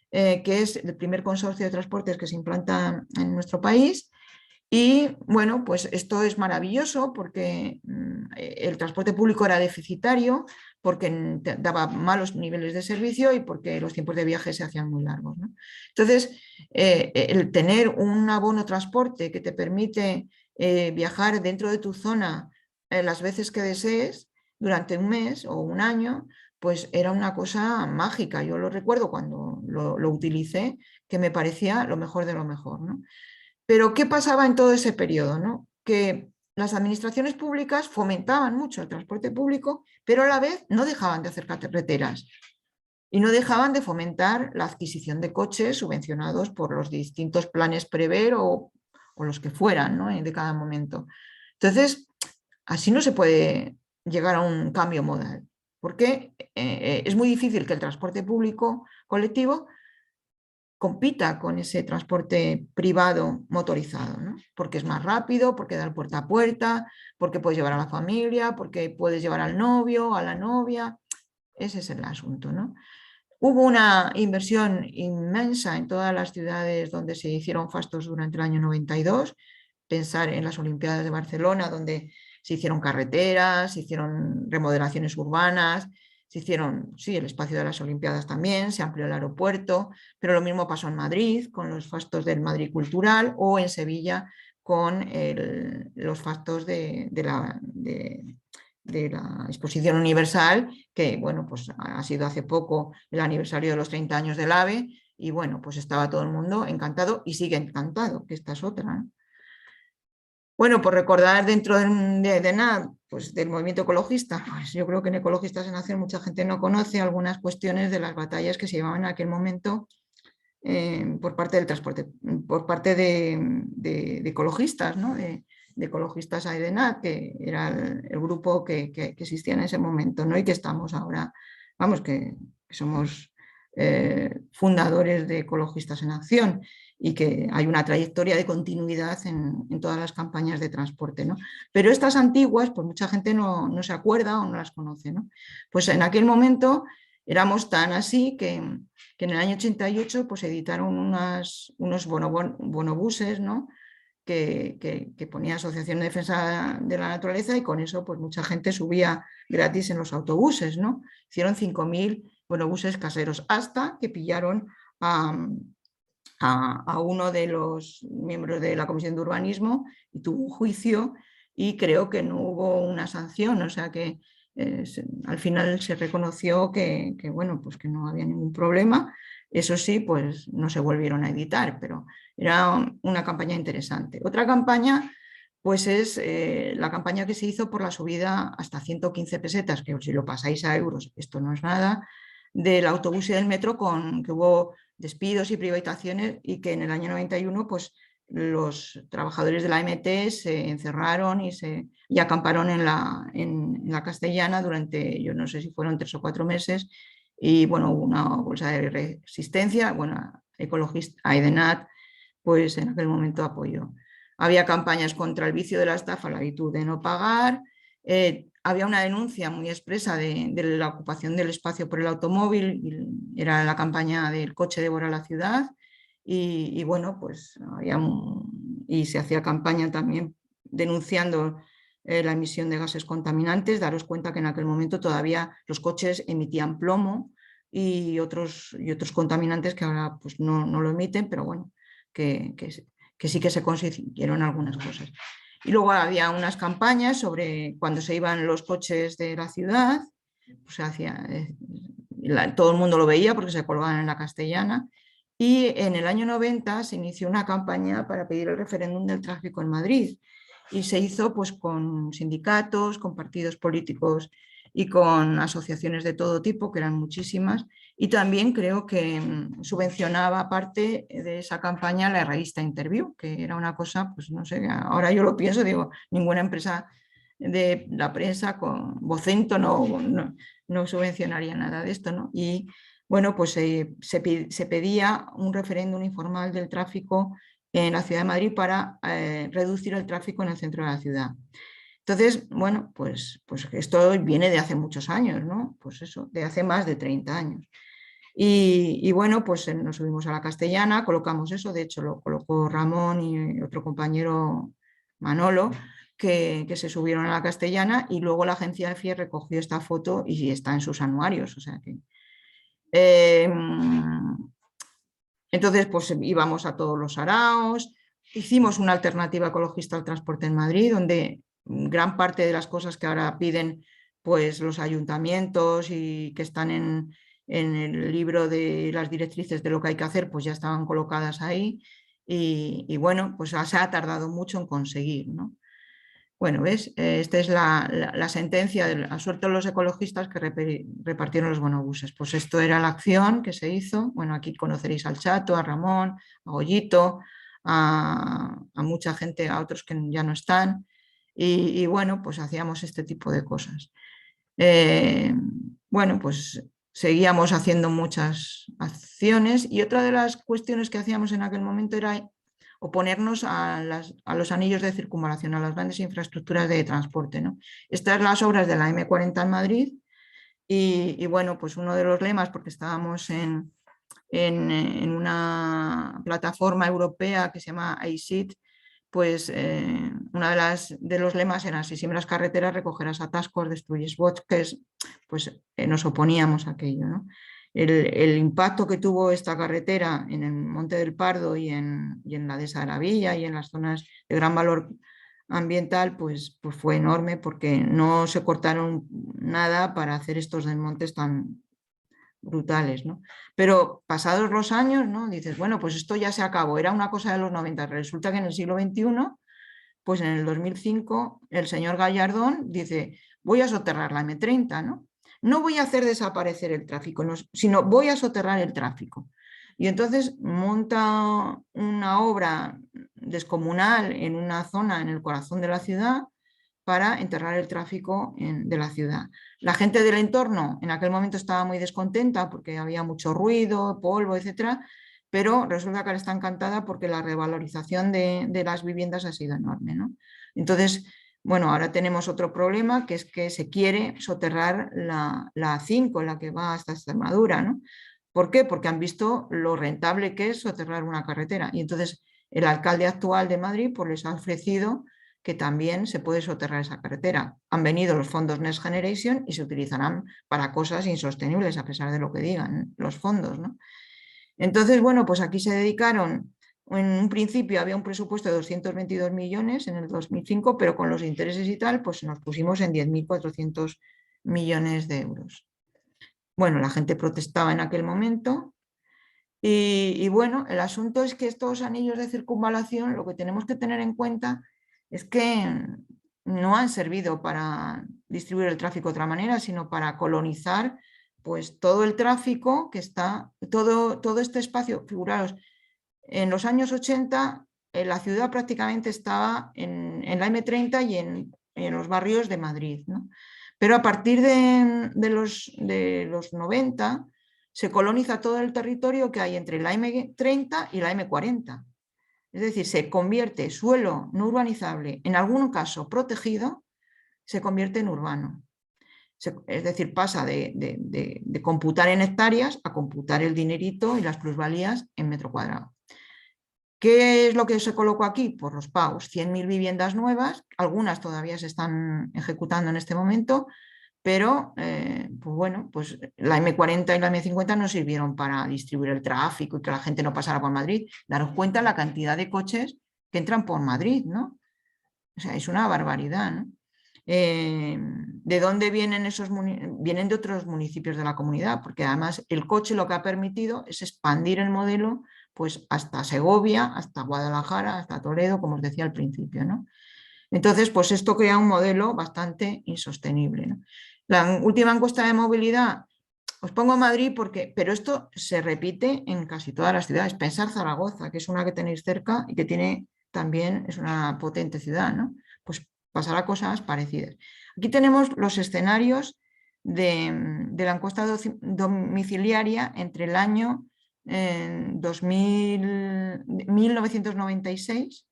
que es el primer consorcio de transportes que se implanta en nuestro país. Y bueno, pues esto es maravilloso porque el transporte público era deficitario, porque daba malos niveles de servicio y porque los tiempos de viaje se hacían muy largos, ¿no? Entonces, el tener un abono transporte que te permite viajar dentro de tu zona las veces que desees durante un mes o un año, pues era una cosa mágica. Yo lo recuerdo cuando lo utilicé, que me parecía lo mejor de lo mejor, ¿no? Pero ¿qué pasaba en todo ese periodo, ¿no? Que las administraciones públicas fomentaban mucho el transporte público, pero a la vez no dejaban de hacer carreteras y no dejaban de fomentar la adquisición de coches subvencionados por los distintos planes Prever o los que fueran, ¿no? De cada momento. Entonces, así no se puede llegar a un cambio modal, porque es muy difícil que el transporte público colectivo compita con ese transporte privado motorizado, ¿no? Porque es más rápido, porque da el puerta a puerta, porque puedes llevar a la familia, porque puedes llevar al novio, a la novia. Ese es el asunto, ¿no? Hubo una inversión inmensa en todas las ciudades donde se hicieron fastos durante el año 92. Pensar en las Olimpiadas de Barcelona, donde se hicieron carreteras, se hicieron remodelaciones urbanas, se hicieron, sí, el espacio de las Olimpiadas también, se amplió el aeropuerto, pero lo mismo pasó en Madrid con los fastos del Madrid Cultural o en Sevilla con los fastos de la Exposición Universal, que bueno, pues ha sido hace poco el aniversario de los 30 años del AVE y bueno, pues estaba todo el mundo encantado y sigue encantado, que esta es otra, ¿no? Bueno, por recordar dentro de EDENAT, pues del movimiento ecologista, pues yo creo que en Ecologistas en Acción mucha gente no conoce algunas cuestiones de las batallas que se llevaban en aquel momento por parte del transporte, por parte de ecologistas, ¿no? De ecologistas a EDENAT, que era el grupo que existía en ese momento, ¿no? Y que estamos ahora, vamos, que somos fundadores de Ecologistas en Acción y que hay una trayectoria de continuidad en todas las campañas de transporte, ¿no? Pero estas antiguas, pues mucha gente no se acuerda o no las conoce, ¿no? Pues en aquel momento éramos tan así que en el año 88 pues editaron unos bonobuses, ¿no? que ponía Asociación de Defensa de la Naturaleza y con eso pues mucha gente subía gratis en los autobuses, ¿no? Hicieron 5.000 bonobuses caseros hasta que pillaron a uno de los miembros de la Comisión de Urbanismo y tuvo un juicio y creo que no hubo una sanción, o sea que al final se reconoció que, bueno, pues que no había ningún problema. Eso sí, pues no se volvieron a editar, pero era una campaña interesante. Otra campaña pues es la campaña que se hizo por la subida hasta 115 pesetas, que si lo pasáis a euros, esto no es nada, del autobús y del metro, que hubo despidos y privatizaciones y que en el año 91 pues los trabajadores de la MT se encerraron y acamparon en la Castellana durante, yo no sé si fueron 3 o 4 meses y bueno, hubo una bolsa de resistencia, bueno, Ecologista, EDENAT, pues en aquel momento apoyó. Había campañas contra el vicio de la estafa, la virtud de no pagar, había una denuncia muy expresa de la ocupación del espacio por el automóvil, era la campaña del coche devora la ciudad y bueno, pues y se hacía campaña también denunciando la emisión de gases contaminantes. Daros cuenta que en aquel momento todavía los coches emitían plomo y otros contaminantes que ahora pues no lo emiten, pero bueno, que sí que se consiguieron algunas cosas. Y luego había unas campañas sobre cuando se iban los coches de la ciudad, pues todo el mundo lo veía porque se colgaban en la Castellana. Y en el año 90 se inició una campaña para pedir el referéndum del tráfico en Madrid. Y se hizo pues con sindicatos, con partidos políticos y con asociaciones de todo tipo, que eran muchísimas. Y también creo que subvencionaba parte de esa campaña la revista Interview, que era una cosa, pues no sé, ahora yo lo pienso, digo, ninguna empresa de la prensa con Vocento no subvencionaría nada de esto, ¿no? Y bueno, pues se pedía un referéndum informal del tráfico en la ciudad de Madrid para reducir el tráfico en el centro de la ciudad. Entonces, bueno, pues esto viene de hace muchos años, ¿no? Pues eso, de hace más de 30 años. Y bueno, pues nos subimos a la Castellana, colocamos eso, de hecho lo colocó Ramón y otro compañero, Manolo, que se subieron a la Castellana, y luego la agencia de FIE recogió esta foto y está en sus anuarios, o sea que... entonces, pues íbamos a todos los saraos, hicimos una alternativa ecologista al transporte en Madrid, donde gran parte de las cosas que ahora piden pues los ayuntamientos y que están en el libro de las directrices de lo que hay que hacer, pues ya estaban colocadas ahí, y bueno, pues se ha tardado mucho en conseguir, ¿no? Bueno, ¿ves? Esta es la sentencia, a suerte los ecologistas que repartieron los bonobuses. Pues esto era la acción que se hizo. Bueno, aquí conoceréis al Chato, a Ramón, a Goyito, a mucha gente, a otros que ya no están. Y bueno, pues hacíamos este tipo de cosas. Bueno, pues seguíamos haciendo muchas acciones, y otra de las cuestiones que hacíamos en aquel momento era oponernos a los anillos de circunvalación, a las grandes infraestructuras de transporte, ¿no? Estas las obras de la M40 en Madrid, y bueno, pues uno de los lemas, porque estábamos en una plataforma europea que se llama ICIT, pues una de los lemas era: si siembras carreteras, recogerás atascos, destruyes bosques. Pues nos oponíamos a aquello, ¿no? El impacto que tuvo esta carretera en el Monte del Pardo y en la de Saravilla y en las zonas de gran valor ambiental, pues fue enorme, porque no se cortaron nada para hacer estos desmontes tan brutales, ¿no? Pero pasados los años, ¿no? Dices, bueno, pues esto ya se acabó, era una cosa de los 90, resulta que en el siglo XXI, pues en el 2005, el señor Gallardón dice: voy a soterrar la M30, ¿no? No voy a hacer desaparecer el tráfico, no, sino voy a soterrar el tráfico. Y entonces monta una obra descomunal en una zona en el corazón de la ciudad para enterrar el tráfico de la ciudad. La gente del entorno en aquel momento estaba muy descontenta porque había mucho ruido, polvo, etcétera, pero resulta que ahora está encantada porque la revalorización de las viviendas ha sido enorme, ¿no? Entonces, bueno, ahora tenemos otro problema, que es que se quiere soterrar la A5, la que va hasta Extremadura, ¿no? ¿Por qué? Porque han visto lo rentable que es soterrar una carretera, y entonces el alcalde actual de Madrid pues les ha ofrecido que también se puede soterrar esa carretera. Han venido los fondos Next Generation y se utilizarán para cosas insostenibles, a pesar de lo que digan los fondos, ¿no? Entonces, bueno, pues aquí se dedicaron, en un principio había un presupuesto de 222 millones en el 2005, pero con los intereses y tal, pues nos pusimos en 10.400 millones de euros. Bueno, la gente protestaba en aquel momento, y bueno, el asunto es que estos anillos de circunvalación, lo que tenemos que tener en cuenta es que no han servido para distribuir el tráfico de otra manera, sino para colonizar pues todo el tráfico que está, todo este espacio. Figuraros, en los años 80 la ciudad prácticamente estaba en la M30 y en los barrios de Madrid, ¿no? Pero a partir de los 90 se coloniza todo el territorio que hay entre la M30 y la M40. Es decir, se convierte suelo no urbanizable, en algún caso protegido, se convierte en urbano. Es decir, pasa de computar en hectáreas a computar el dinerito y las plusvalías en metro cuadrado. ¿Qué es lo que se colocó aquí? Por los PAUs, 100.000 viviendas nuevas, algunas todavía se están ejecutando en este momento, pero pues bueno, pues la M40 y la M50 no sirvieron para distribuir el tráfico y que la gente no pasara por Madrid. Daros cuenta la cantidad de coches que entran por Madrid, ¿no? O sea, es una barbaridad, ¿no? ¿De dónde vienen esos? Vienen de otros municipios de la comunidad, porque además el coche lo que ha permitido es expandir el modelo pues hasta Segovia, hasta Guadalajara, hasta Toledo, como os decía al principio, ¿no? Entonces, pues esto crea un modelo bastante insostenible, ¿no? La última encuesta de movilidad, os pongo Madrid porque, pero esto se repite en casi todas las ciudades. Pensar Zaragoza, que es una que tenéis cerca y que tiene también, es una potente ciudad, ¿no? Pues pasará cosas parecidas. Aquí tenemos los escenarios de la encuesta domiciliaria entre el año 1996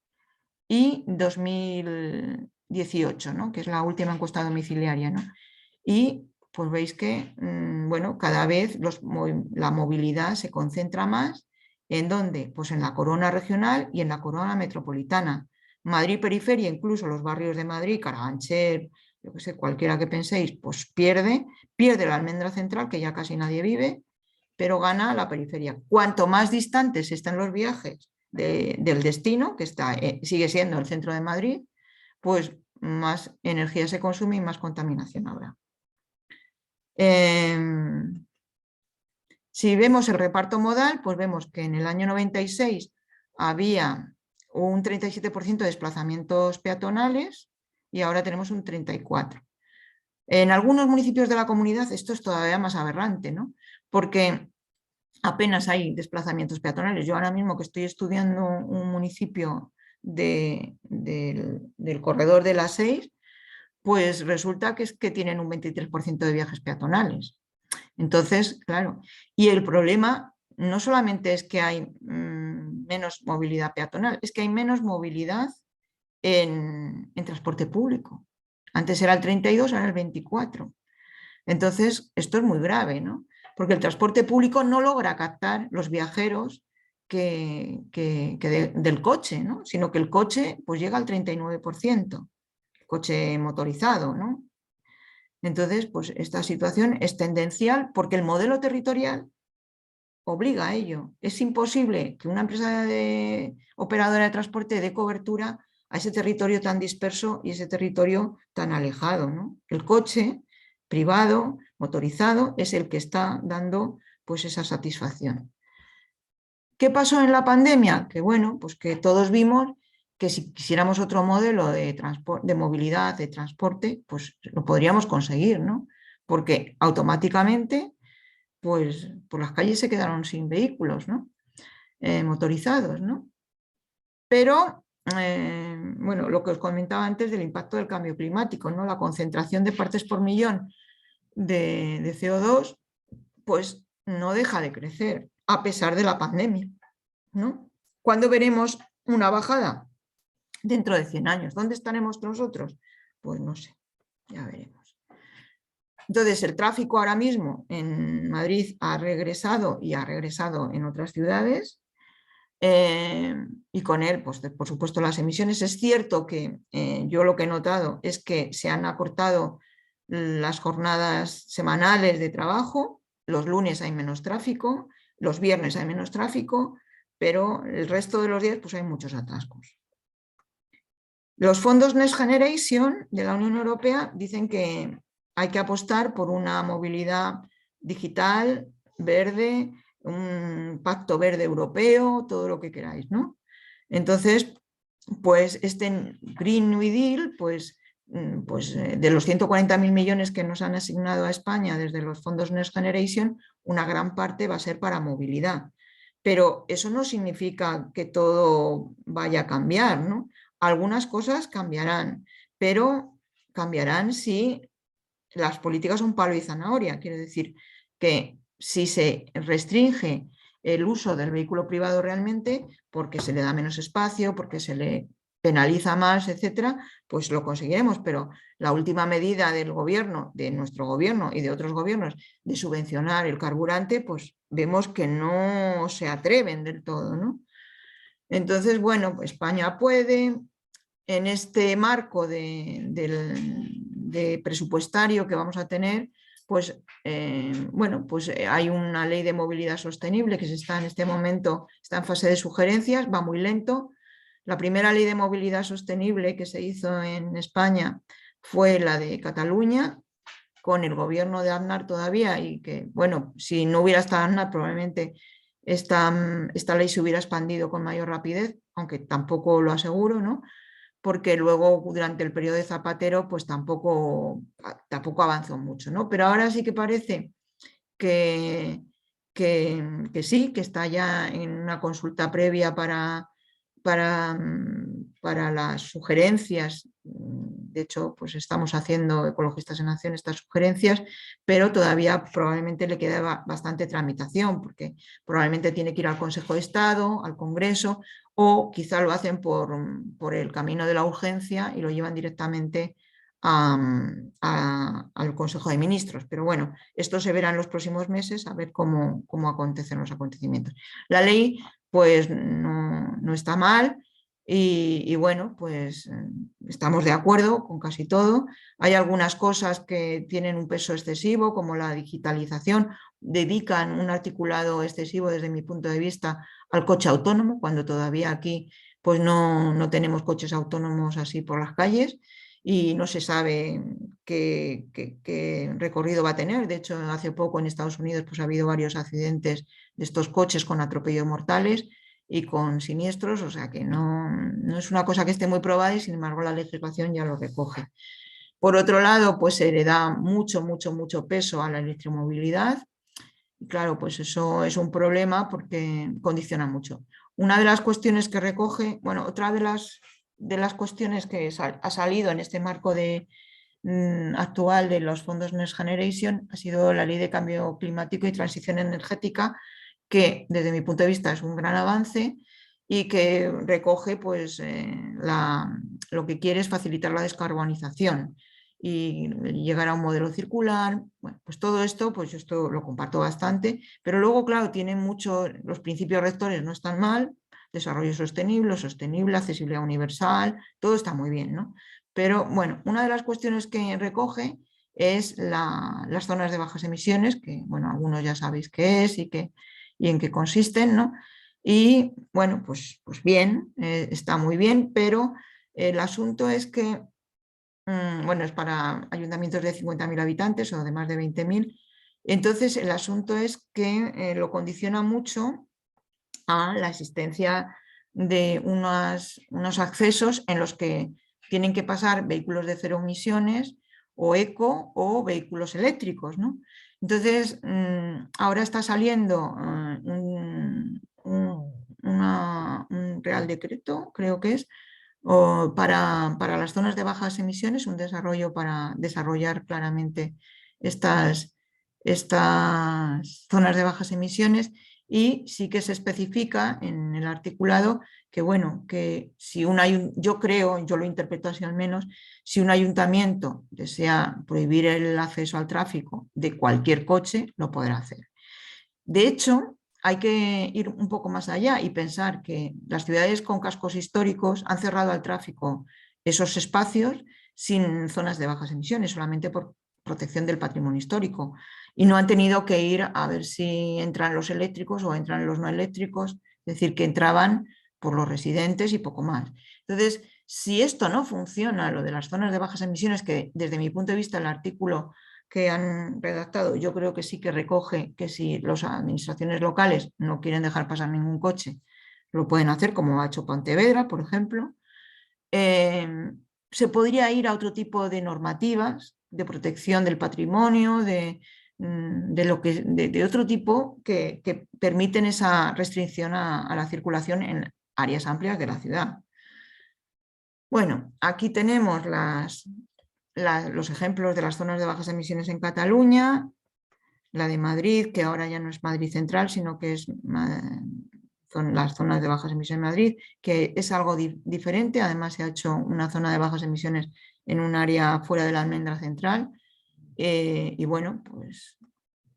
y 2018, ¿no? Que es la última encuesta domiciliaria, ¿no? Y pues veis que bueno, cada vez la movilidad se concentra más. ¿En dónde? Pues en la corona regional y en la corona metropolitana. Madrid periferia, incluso los barrios de Madrid, Carabanchel, yo que sé, cualquiera que penséis, pues pierde la almendra central, que ya casi nadie vive, pero gana la periferia. Cuanto más distantes están los viajes del destino, que sigue siendo el centro de Madrid, pues más energía se consume y más contaminación habrá. Si vemos el reparto modal, pues vemos que en el año 96 había un 37% de desplazamientos peatonales y ahora tenemos un 34%. En algunos municipios de la comunidad esto es todavía más aberrante, ¿no? Porque apenas hay desplazamientos peatonales. Yo ahora mismo que estoy estudiando un municipio del corredor de la 6, pues resulta que tienen un 23% de viajes peatonales. Entonces, claro, y el problema no solamente es que hay menos movilidad peatonal, es que hay menos movilidad en transporte público. Antes era el 32, ahora el 24. Entonces, esto es muy grave, ¿no? Porque el transporte público no logra captar los viajeros del coche, ¿no? Sino que el coche pues llega al 39%, el coche motorizado, ¿no? Entonces, pues esta situación es tendencial porque el modelo territorial obliga a ello. Es imposible que una empresa operadora de transporte dé cobertura a ese territorio tan disperso y ese territorio tan alejado, ¿no? El coche privado, motorizado, es el que está dando pues esa satisfacción. ¿Qué pasó en la pandemia? Que bueno, pues que todos vimos que si quisiéramos otro modelo de movilidad, de transporte, pues lo podríamos conseguir, ¿no? Porque automáticamente, pues las calles se quedaron sin vehículos, ¿no? Motorizados, ¿no? Pero, bueno, lo que os comentaba antes del impacto del cambio climático, ¿no? La concentración de partes por millón de CO2, pues no deja de crecer, a pesar de la pandemia, ¿no? ¿Cuándo veremos una bajada? Dentro de 100 años. ¿Dónde estaremos nosotros? Pues no sé, ya veremos. Entonces, el tráfico ahora mismo en Madrid ha regresado y ha regresado en otras ciudades y con él, pues por supuesto, las emisiones. Es cierto que yo lo que he notado es que se han acortado las jornadas semanales de trabajo, los lunes hay menos tráfico, los viernes hay menos tráfico, pero el resto de los días pues hay muchos atascos. Los fondos Next Generation de la Unión Europea dicen que hay que apostar por una movilidad digital, verde, un pacto verde europeo, todo lo que queráis, ¿no? Entonces, pues este Green New Deal, pues de los 140.000 millones que nos han asignado a España desde los fondos Next Generation, una gran parte va a ser para movilidad. Pero eso no significa que todo vaya a cambiar, ¿no? Algunas cosas cambiarán, pero cambiarán si las políticas son palo y zanahoria. Quiero decir que si se restringe el uso del vehículo privado realmente, porque se le da menos espacio, porque se le penaliza más, etcétera, pues lo conseguiremos. Pero la última medida del gobierno, de nuestro gobierno y de otros gobiernos, de subvencionar el carburante, pues vemos que no se atreven del todo, ¿no? Entonces, bueno, pues España puede, en este marco de presupuestario que vamos a tener, pues bueno, pues hay una ley de movilidad sostenible que en este momento está en fase de sugerencias, va muy lento. La primera ley de movilidad sostenible que se hizo en España fue la de Cataluña, con el gobierno de Aznar todavía, y que, bueno, si no hubiera estado Aznar, probablemente esta ley se hubiera expandido con mayor rapidez, aunque tampoco lo aseguro, ¿no? Porque luego durante el periodo de Zapatero pues tampoco avanzó mucho, ¿no? Pero ahora sí que parece que sí, que está ya en una consulta previa para las sugerencias de hecho, pues estamos haciendo Ecologistas en Acción estas sugerencias, pero todavía probablemente le queda bastante tramitación, porque probablemente tiene que ir al Consejo de Estado, al Congreso, o quizá lo hacen por el camino de la urgencia y lo llevan directamente al Consejo de Ministros. Pero bueno, esto se verá en los próximos meses a ver cómo acontecen los acontecimientos. La ley pues no está mal y bueno, pues estamos de acuerdo con casi todo. Hay algunas cosas que tienen un peso excesivo, como la digitalización. Dedican un articulado excesivo desde mi punto de vista al coche autónomo, cuando todavía aquí pues no tenemos coches autónomos así por las calles y no se sabe qué recorrido va a tener. De hecho, hace poco en Estados Unidos pues, ha habido varios accidentes de estos coches con atropellos mortales y con siniestros, o sea que no es una cosa que esté muy probada y sin embargo la legislación ya lo recoge. Por otro lado, pues se le da mucho peso a la electromovilidad. Y claro, pues eso es un problema porque condiciona mucho. Una de las cuestiones que recoge, bueno, otra de las cuestiones que ha salido en este marco actual de los fondos Next Generation ha sido la Ley de Cambio Climático y Transición Energética, que desde mi punto de vista es un gran avance y que recoge pues, lo que quiere es facilitar la descarbonización y llegar a un modelo circular. Bueno, pues todo esto, pues yo esto lo comparto bastante, pero luego, claro, tienen mucho, los principios rectores no están mal, desarrollo sostenible, accesibilidad universal, todo está muy bien, ¿no? Pero bueno, una de las cuestiones que recoge es las zonas de bajas emisiones, que bueno, algunos ya sabéis qué es y en qué consisten, ¿no? Y bueno, pues bien, está muy bien, pero el asunto es que bueno, es para ayuntamientos de 50.000 habitantes o de más de 20.000. Entonces, el asunto es que lo condiciona mucho a la existencia de unos accesos en los que tienen que pasar vehículos de cero emisiones o eco o vehículos eléctricos, ¿no? Entonces, ahora está saliendo un Real Decreto, creo que es, para las zonas de bajas emisiones, un desarrollo para desarrollar claramente estas zonas de bajas emisiones, y sí que se especifica en el articulado que, bueno, que si yo creo, yo lo interpreto así al menos, si un ayuntamiento desea prohibir el acceso al tráfico de cualquier coche, lo podrá hacer. De hecho, hay que ir un poco más allá y pensar que las ciudades con cascos históricos han cerrado al tráfico esos espacios sin zonas de bajas emisiones, solamente por protección del patrimonio histórico, y no han tenido que ir a ver si entran los eléctricos o entran los no eléctricos, es decir, que entraban por los residentes y poco más. Entonces, si esto no funciona, lo de las zonas de bajas emisiones, que desde mi punto de vista el artículo que han redactado, yo creo que sí que recoge que si las administraciones locales no quieren dejar pasar ningún coche, lo pueden hacer, como ha hecho Pontevedra, por ejemplo. Se podría ir a otro tipo de normativas de protección del patrimonio, de otro tipo que permiten esa restricción a la circulación en áreas amplias de la ciudad. Bueno, aquí tenemos los ejemplos de las zonas de bajas emisiones en Cataluña, la de Madrid, que ahora ya no es Madrid Central, sino que son las zonas de bajas emisiones de Madrid, que es algo diferente. Además se ha hecho una zona de bajas emisiones en un área fuera de la almendra central. Y bueno, pues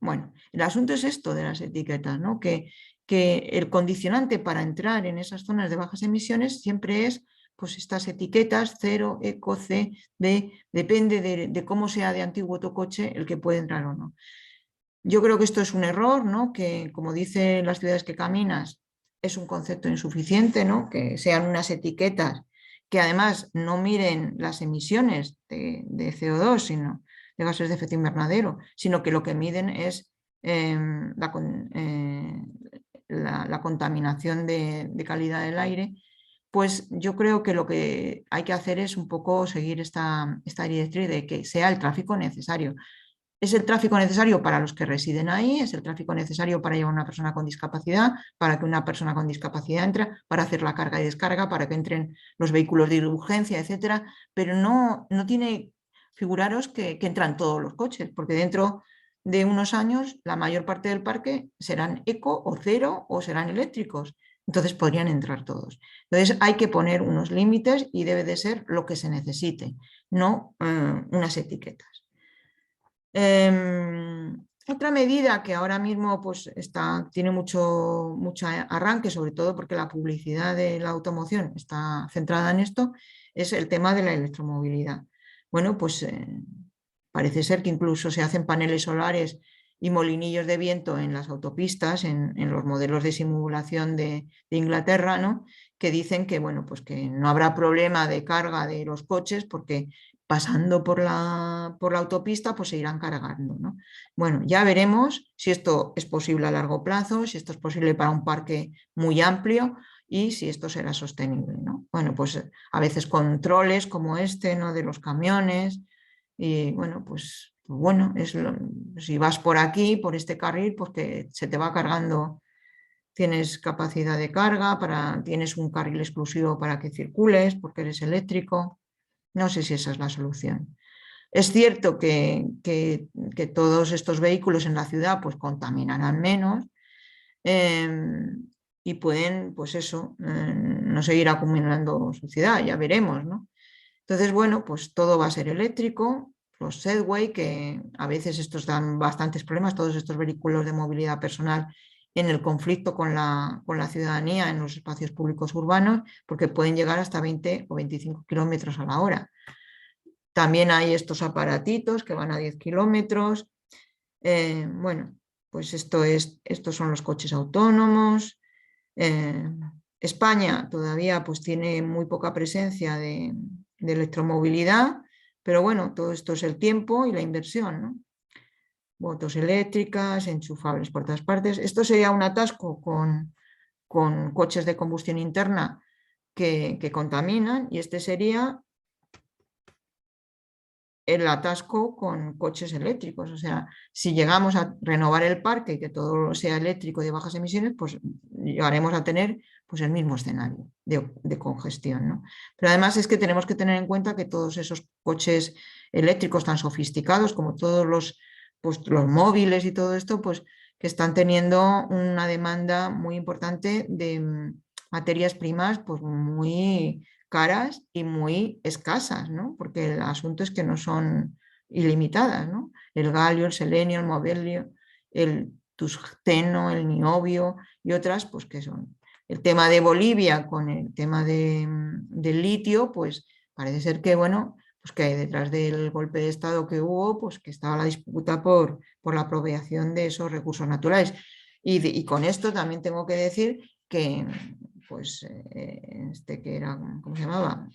bueno, el asunto es esto de las etiquetas, ¿no? Que el condicionante para entrar en esas zonas de bajas emisiones siempre es pues estas etiquetas, 0, eco, C, D, depende de cómo sea de antiguo tu coche el que puede entrar o no. Yo creo que esto es un error, ¿no? Que como dicen las ciudades que caminas, es un concepto insuficiente, ¿no? Que sean unas etiquetas que además no miren las emisiones de CO2, sino de gases de efecto invernadero, sino que lo que miden es la contaminación de calidad del aire. Pues yo creo que lo que hay que hacer es un poco seguir esta directriz de que sea el tráfico necesario. es el tráfico necesario para los que residen ahí, es el tráfico necesario para llevar a una persona con discapacidad, para que una persona con discapacidad entre, para hacer la carga y descarga, para que entren los vehículos de urgencia, etcétera, pero no tiene, figuraros que entran todos los coches, porque dentro de unos años la mayor parte del parque serán eco o cero o serán eléctricos, entonces podrían entrar todos. Entonces hay que poner unos límites y debe de ser lo que se necesite, no unas etiquetas. Otra medida que ahora mismo pues, tiene mucho arranque, sobre todo porque la publicidad de la automoción está centrada en esto, es el tema de la electromovilidad. Bueno, pues parece ser que incluso se hacen paneles solares y molinillos de viento en las autopistas, en los modelos de simulación de Inglaterra, ¿no? Que dicen que, bueno, pues que no habrá problema de carga de los coches porque pasando por la autopista, pues se irán cargando, ¿no? Bueno, ya veremos si esto es posible a largo plazo, si esto es posible para un parque muy amplio y si esto será sostenible, ¿no? Bueno, pues a veces controles como este, ¿no? De los camiones y bueno, pues bueno, si vas por aquí, por este carril, pues que se te va cargando, tienes capacidad de carga, tienes un carril exclusivo para que circules porque eres eléctrico. No sé si esa es la solución. Es cierto que todos estos vehículos en la ciudad pues contaminarán menos y pueden, pues eso, no seguir acumulando suciedad, ya veremos, ¿no? Entonces, bueno, pues todo va a ser eléctrico. Los Segway, que a veces estos dan bastantes problemas, todos estos vehículos de movilidad personal en el conflicto con la ciudadanía en los espacios públicos urbanos, porque pueden llegar hasta 20 o 25 kilómetros a la hora. También hay estos aparatitos que van a 10 kilómetros. Bueno, pues estos son los coches autónomos. España todavía pues tiene muy poca presencia de electromovilidad, pero bueno, todo esto es el tiempo y la inversión, ¿no? Motos eléctricas, enchufables por todas partes. Esto sería un atasco con coches de combustión interna que contaminan y este sería el atasco con coches eléctricos. O sea, si llegamos a renovar el parque y que todo sea eléctrico de bajas emisiones, pues llegaremos a tener pues, el mismo escenario de congestión, ¿no? Pero además es que tenemos que tener en cuenta que todos esos coches eléctricos tan sofisticados como todos pues, los móviles y todo esto, pues que están teniendo una demanda muy importante de materias primas pues muy caras y muy escasas, ¿no? Porque el asunto es que no son ilimitadas, ¿no? El galio, el selenio, el modelio, el tungsteno, el niobio y otras, pues que son. El tema de Bolivia con el tema del litio, pues parece ser que, bueno, pues que detrás del golpe de Estado que hubo, pues que estaba la disputa por la apropiación de esos recursos naturales. Y con esto también tengo que decir que pues que era, ¿cómo se llamaba?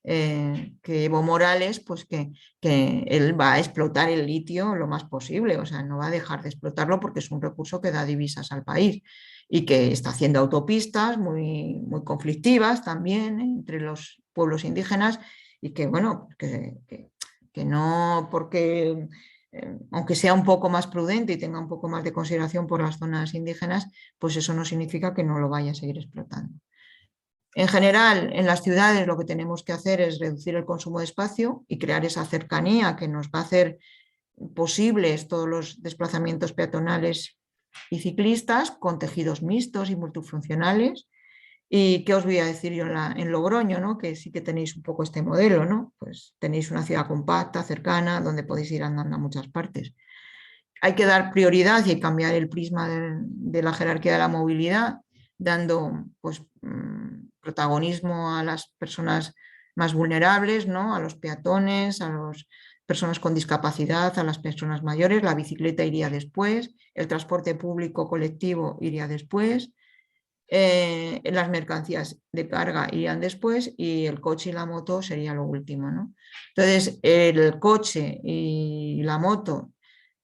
Que Evo Morales, pues que él va a explotar el litio lo más posible, o sea, no va a dejar de explotarlo porque es un recurso que da divisas al país y que está haciendo autopistas muy, muy conflictivas también entre los pueblos indígenas y que, bueno, que no porque aunque sea un poco más prudente y tenga un poco más de consideración por las zonas indígenas, pues eso no significa que no lo vaya a seguir explotando. En general, en las ciudades lo que tenemos que hacer es reducir el consumo de espacio y crear esa cercanía que nos va a hacer posibles todos los desplazamientos peatonales y ciclistas con tejidos mixtos y multifuncionales. ¿Y qué os voy a decir yo en Logroño, ¿no? Que sí que tenéis un poco este modelo, ¿no? Pues tenéis una ciudad compacta, cercana, donde podéis ir andando a muchas partes. Hay que dar prioridad y cambiar el prisma de la jerarquía de la movilidad, dando pues, protagonismo a las personas más vulnerables, ¿no? A los peatones, a las personas con discapacidad, a las personas mayores. La bicicleta iría después, el transporte público colectivo iría después. Las mercancías de carga irían después y el coche y la moto sería lo último, ¿no? Entonces, el coche y la moto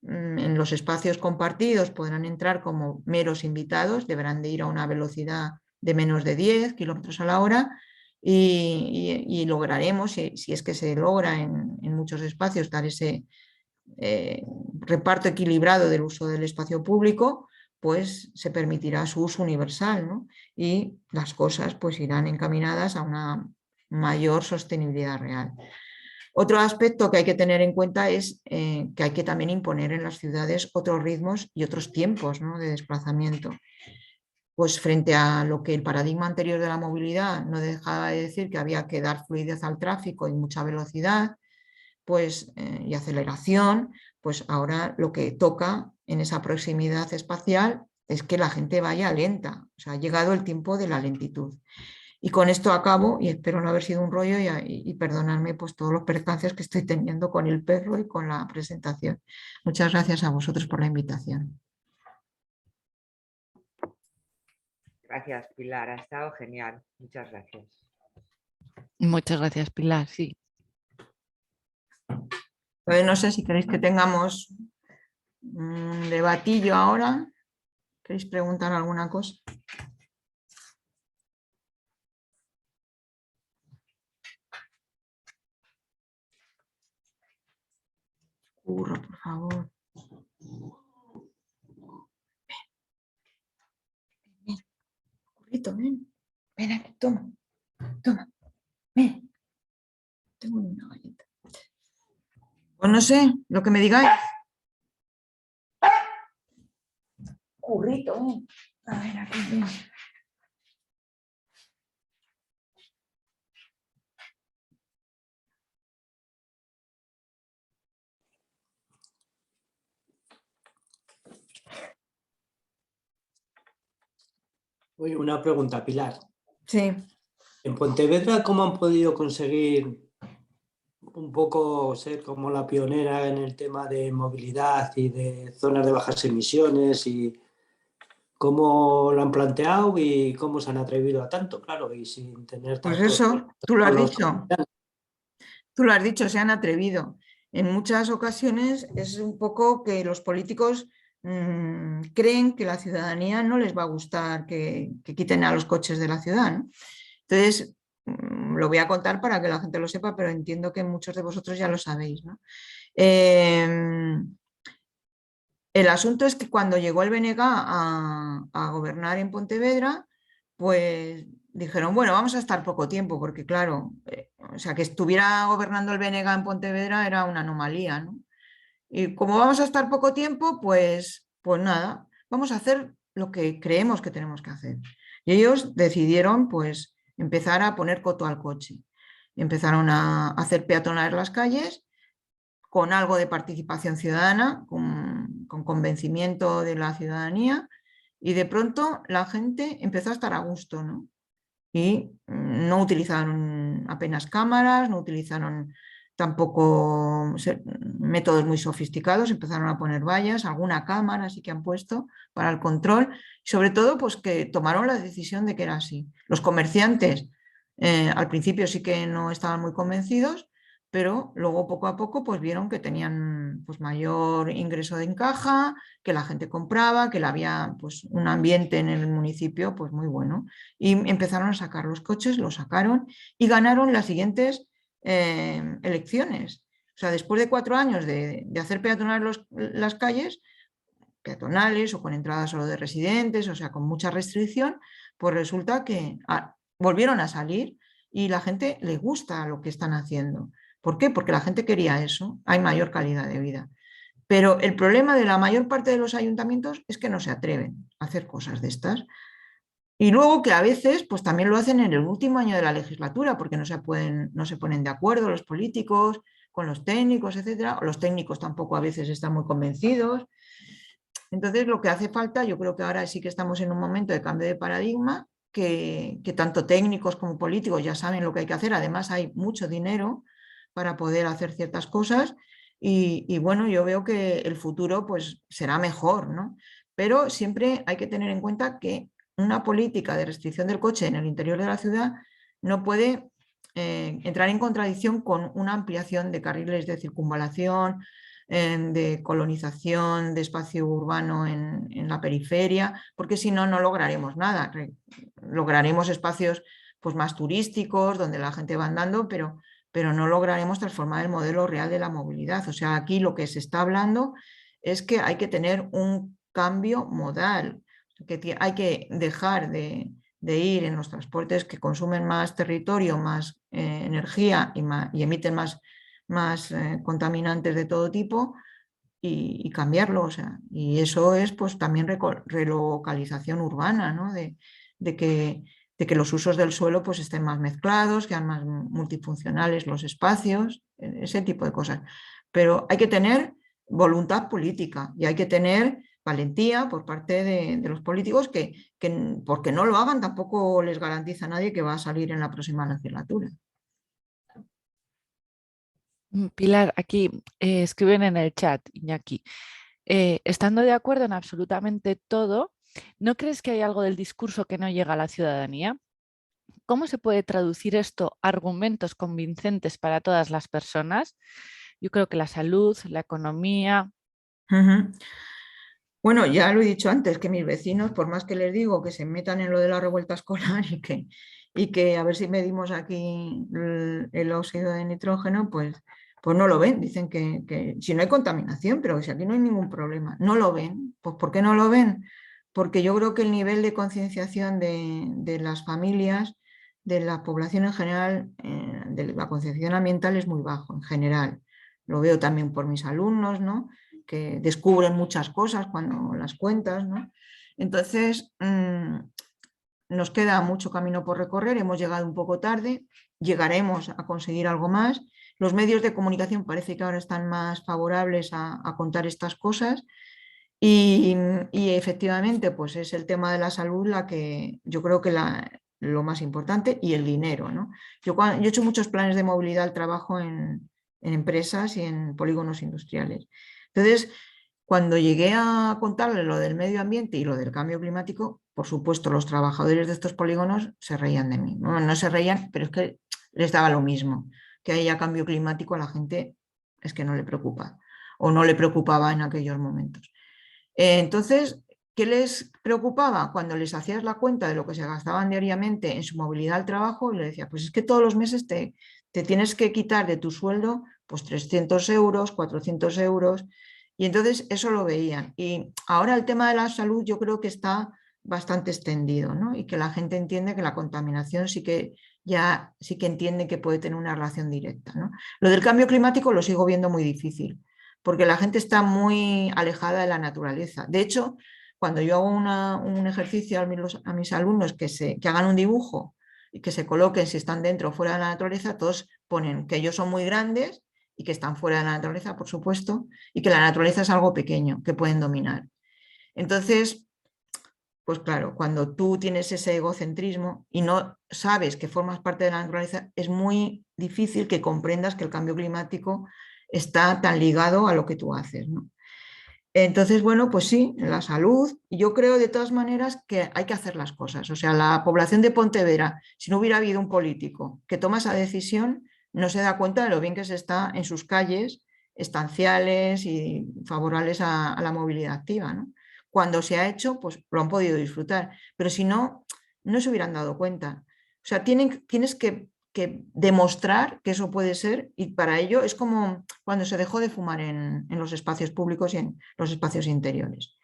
en los espacios compartidos podrán entrar como meros invitados, deberán de ir a una velocidad de menos de 10 kilómetros a la hora y lograremos, si es que se logra en muchos espacios, dar ese reparto equilibrado del uso del espacio público, pues se permitirá su uso universal, ¿no? Y las cosas pues irán encaminadas a una mayor sostenibilidad real. Otro aspecto que hay que tener en cuenta es que hay que también imponer en las ciudades otros ritmos y otros tiempos, ¿no?, de desplazamiento. Pues frente a lo que el paradigma anterior de la movilidad no dejaba de decir, que había que dar fluidez al tráfico y mucha velocidad, pues, y aceleración, pues ahora lo que toca en esa proximidad espacial es que la gente vaya lenta. O sea, ha llegado el tiempo de la lentitud. Y con esto acabo, y espero no haber sido un rollo, y perdonadme pues todos los percances que estoy teniendo con el perro y con la presentación. Muchas gracias a vosotros por la invitación. Gracias, Pilar. Ha estado genial. Muchas gracias. Muchas gracias, Pilar. Sí. Entonces, no sé si queréis que tengamos un debatillo ahora. ¿Queréis preguntar alguna cosa? Curro, por favor. Ven, currito, ven. Ven aquí, toma. Toma. Ven. Tengo una galleta. Pues no sé, lo que me digáis. Currito, ven. A ver, aquí, ven. Oye, una pregunta, Pilar. Sí. En Pontevedra, ¿cómo han podido conseguir un poco ser como la pionera en el tema de movilidad y de zonas de bajas emisiones? Y cómo lo han planteado y cómo se han atrevido a tanto, claro, y sin tener Pues tantos... eso, tú lo has los- dicho. Tú lo has dicho, se han atrevido. En muchas ocasiones es un poco que los políticos creen que la ciudadanía no les va a gustar que quiten a los coches de la ciudad, ¿no? Entonces, lo voy a contar para que la gente lo sepa, pero entiendo que muchos de vosotros ya lo sabéis, ¿no? El asunto es que cuando llegó el BNG a gobernar en Pontevedra, pues dijeron, bueno, vamos a estar poco tiempo, porque claro, o sea, que estuviera gobernando el BNG en Pontevedra era una anomalía, ¿no? Y como vamos a estar poco tiempo, pues nada, vamos a hacer lo que creemos que tenemos que hacer. Y ellos decidieron pues empezar a poner coto al coche. Empezaron a hacer peatonales las calles con algo de participación ciudadana, con convencimiento de la ciudadanía, y de pronto la gente empezó a estar a gusto, ¿no? Y no utilizaron apenas cámaras, no utilizaron tampoco métodos muy sofisticados, empezaron a poner vallas, alguna cámara sí que han puesto para el control, y sobre todo pues que tomaron la decisión de que era así. Los comerciantes al principio sí que no estaban muy convencidos, pero luego poco a poco pues vieron que tenían pues mayor ingreso de encaja, que la gente compraba, que había pues un ambiente en el municipio pues muy bueno, y empezaron a sacar los coches, los sacaron y ganaron las siguientes elecciones. O sea, después de 4 años de hacer peatonales las calles, peatonales o con entradas solo de residentes, o sea, con mucha restricción, pues resulta que volvieron a salir y la gente le gusta lo que están haciendo. ¿Por qué? Porque la gente quería eso, hay mayor calidad de vida. Pero el problema de la mayor parte de los ayuntamientos es que no se atreven a hacer cosas de estas. Y luego que a veces pues también lo hacen en el último año de la legislatura, porque no se ponen de acuerdo los políticos con los técnicos, etcétera. Los técnicos tampoco a veces están muy convencidos. Entonces lo que hace falta, yo creo que ahora sí que estamos en un momento de cambio de paradigma, que tanto técnicos como políticos ya saben lo que hay que hacer. Además hay mucho dinero para poder hacer ciertas cosas y bueno, yo veo que el futuro pues será mejor, ¿no? Pero siempre hay que tener en cuenta que una política de restricción del coche en el interior de la ciudad no puede entrar en contradicción con una ampliación de carriles de circunvalación, de colonización de espacio urbano en la periferia, porque si no, no lograremos nada. Lograremos espacios pues, más turísticos, donde la gente va andando, pero pero no lograremos transformar el modelo real de la movilidad. O sea, aquí lo que se está hablando es que hay que tener un cambio modal, que hay que dejar de ir en los transportes que consumen más territorio, más energía y emiten más contaminantes de todo tipo, y cambiarlo. O sea, y eso es pues también relocalización urbana, ¿no? de que los usos del suelo pues estén más mezclados, que sean más multifuncionales los espacios, ese tipo de cosas. Pero hay que tener voluntad política y hay que tener valentía por parte de los políticos que porque no lo hagan tampoco les garantiza a nadie que va a salir en la próxima legislatura. Pilar, aquí escriben en el chat, Iñaki, estando de acuerdo en absolutamente todo, ¿no crees que hay algo del discurso que no llega a la ciudadanía? ¿Cómo se puede traducir esto a argumentos convincentes para todas las personas? Yo creo que la salud, la economía... Bueno, ya lo he dicho antes, que mis vecinos, por más que les digo que se metan en lo de la revuelta escolar y que a ver si medimos aquí el óxido de nitrógeno, pues no lo ven. Dicen que si no hay contaminación, pero si aquí no hay ningún problema, no lo ven. Pues ¿por qué no lo ven? Porque yo creo que el nivel de concienciación de las familias, de la población en general, de la concienciación ambiental es muy bajo en general. Lo veo también por mis alumnos, ¿no? Que descubren muchas cosas cuando las cuentas, ¿no? Entonces, nos queda mucho camino por recorrer, hemos llegado un poco tarde, llegaremos a conseguir algo más. Los medios de comunicación parece que ahora están más favorables a contar estas cosas y efectivamente pues es el tema de la salud la que yo creo que lo más importante, y el dinero, ¿no? Yo he hecho muchos planes de movilidad al trabajo en empresas y en polígonos industriales. Entonces, cuando llegué a contarle lo del medio ambiente y lo del cambio climático, por supuesto, los trabajadores de estos polígonos se reían de mí. No se reían, pero es que les daba lo mismo. Que haya cambio climático a la gente es que no le preocupa, o no le preocupaba en aquellos momentos. Entonces, ¿qué les preocupaba? Cuando les hacías la cuenta de lo que se gastaban diariamente en su movilidad al trabajo, y le decía, pues es que todos los meses te tienes que quitar de tu sueldo pues 300 euros, 400 euros, y entonces eso lo veían. Y ahora el tema de la salud yo creo que está bastante extendido, ¿no? Y que la gente entiende que la contaminación sí que entiende que puede tener una relación directa, ¿no? Lo del cambio climático lo sigo viendo muy difícil, porque la gente está muy alejada de la naturaleza. De hecho, cuando yo hago un ejercicio a mis alumnos que hagan un dibujo y que se coloquen si están dentro o fuera de la naturaleza, todos ponen que ellos son muy grandes y que están fuera de la naturaleza, por supuesto, y que la naturaleza es algo pequeño que pueden dominar. Entonces, pues claro, cuando tú tienes ese egocentrismo y no sabes que formas parte de la naturaleza, es muy difícil que comprendas que el cambio climático está tan ligado a lo que tú haces, ¿no? Entonces, bueno, pues sí, la salud, yo creo de todas maneras que hay que hacer las cosas. O sea, la población de Pontevedra, si no hubiera habido un político que toma esa decisión, no se da cuenta de lo bien que se está en sus calles estanciales y favorables a la movilidad activa, ¿no? Cuando se ha hecho, pues lo han podido disfrutar, pero si no, no se hubieran dado cuenta. O sea, tienes que demostrar que eso puede ser, y para ello es como cuando se dejó de fumar en los espacios públicos y en los espacios interiores.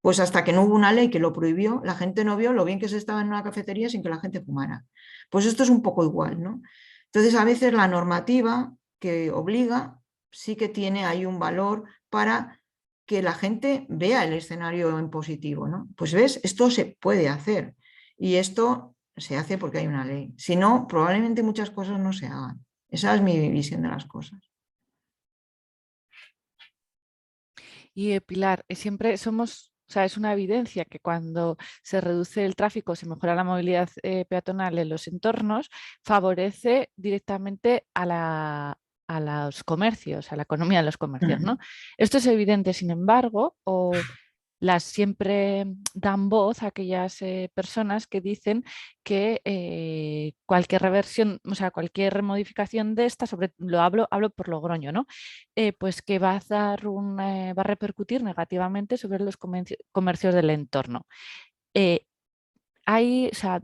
Pues hasta que no hubo una ley que lo prohibió, la gente no vio lo bien que se estaba en una cafetería sin que la gente fumara. Pues esto es un poco igual, ¿no? Entonces, a veces la normativa que obliga sí que tiene ahí un valor para que la gente vea el escenario en positivo, ¿no? Pues ves, esto se puede hacer y esto se hace porque hay una ley. Si no, probablemente muchas cosas no se hagan. Esa es mi visión de las cosas. Y Pilar, siempre somos, o sea, es una evidencia que cuando se reduce el tráfico, se mejora la movilidad peatonal en los entornos, favorece directamente a los comercios, a la economía de los comercios, ¿no? Esto es evidente, sin embargo, o las siempre dan voz a aquellas personas que dicen que cualquier reversión, o sea, cualquier modificación de esta, hablo por Logroño, ¿no? Pues que va a repercutir negativamente sobre los comercios del entorno. Hay, o sea,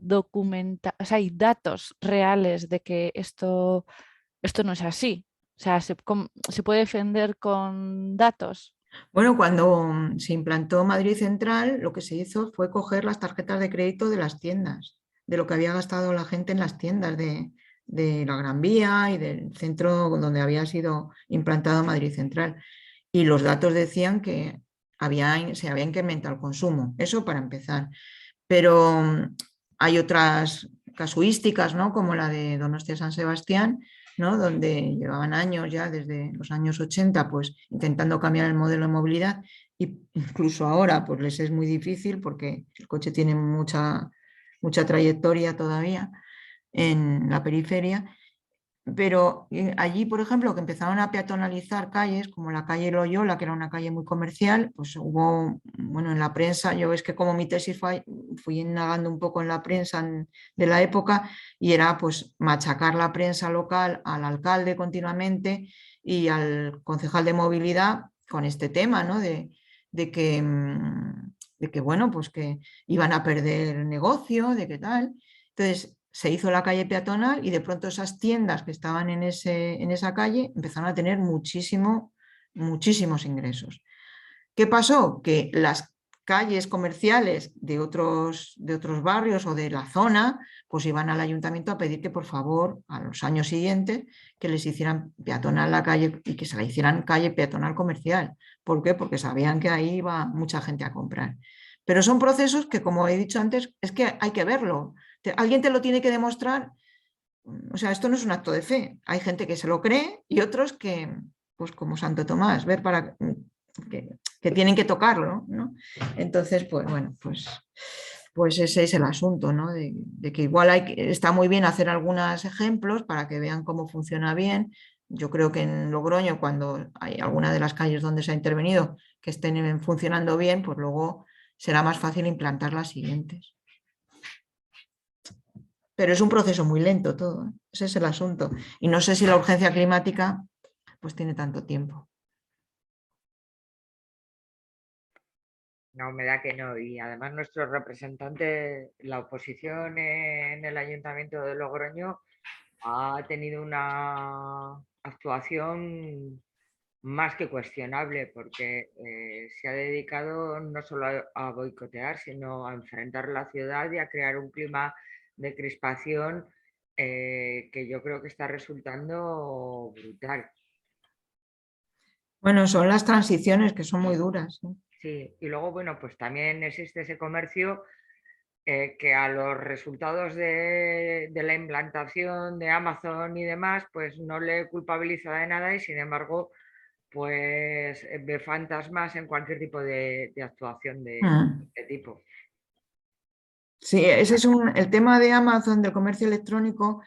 hay datos reales de que esto esto no es así. O sea, se puede defender con datos. Bueno, cuando se implantó Madrid Central, lo que se hizo fue coger las tarjetas de crédito de las tiendas, de lo que había gastado la gente en las tiendas de la Gran Vía y del centro donde había sido implantado Madrid Central. Y los datos decían que se había incrementado el consumo. Eso para empezar. Pero hay otras casuísticas, ¿no? Como la de Donostia San Sebastián, ¿no? Donde llevaban años ya, desde los años 80, pues intentando cambiar el modelo de movilidad, y incluso ahora pues les es muy difícil porque el coche tiene mucha trayectoria todavía en la periferia. Pero allí, por ejemplo, que empezaron a peatonalizar calles, como la calle Loyola, que era una calle muy comercial, pues hubo, bueno, en la prensa, yo es que como mi tesis fui indagando un poco en la prensa de la época, y era pues machacar la prensa local al alcalde continuamente y al concejal de movilidad con este tema, ¿no? De que, bueno, pues que iban a perder negocio, de qué tal. Entonces, se hizo la calle peatonal y de pronto esas tiendas que estaban en esa calle empezaron a tener muchísimos ingresos. ¿Qué pasó? Que las calles comerciales de otros barrios o de la zona, pues iban al ayuntamiento a pedir que por favor a los años siguientes que les hicieran peatonal la calle y que se la hicieran calle peatonal comercial. ¿Por qué? Porque sabían que ahí iba mucha gente a comprar. Pero son procesos que, como he dicho antes, es que hay que verlo. Alguien te lo tiene que demostrar. O sea, esto no es un acto de fe. Hay gente que se lo cree y otros que, pues como Santo Tomás, ver para que tienen que tocarlo, ¿no? Entonces, pues bueno, pues ese es el asunto, ¿no? De que igual está muy bien hacer algunos ejemplos para que vean cómo funciona bien. Yo creo que en Logroño, cuando hay alguna de las calles donde se ha intervenido que estén funcionando bien, pues luego será más fácil implantar las siguientes. Pero es un proceso muy lento todo, ¿eh? Ese es el asunto. Y no sé si la urgencia climática pues tiene tanto tiempo. No, me da que no. Y además nuestro representante, la oposición en el Ayuntamiento de Logroño, ha tenido una actuación más que cuestionable porque se ha dedicado no solo a boicotear, sino a enfrentar la ciudad y a crear un clima de crispación que yo creo que está resultando brutal. Bueno, son las transiciones que son muy duras, ¿no? Sí, y luego, bueno, pues también existe ese comercio que a los resultados de la implantación de Amazon y demás, pues no le culpabiliza de nada y sin embargo, pues ve fantasmas en cualquier tipo de actuación de este tipo. Sí, ese es el tema de Amazon, del comercio electrónico,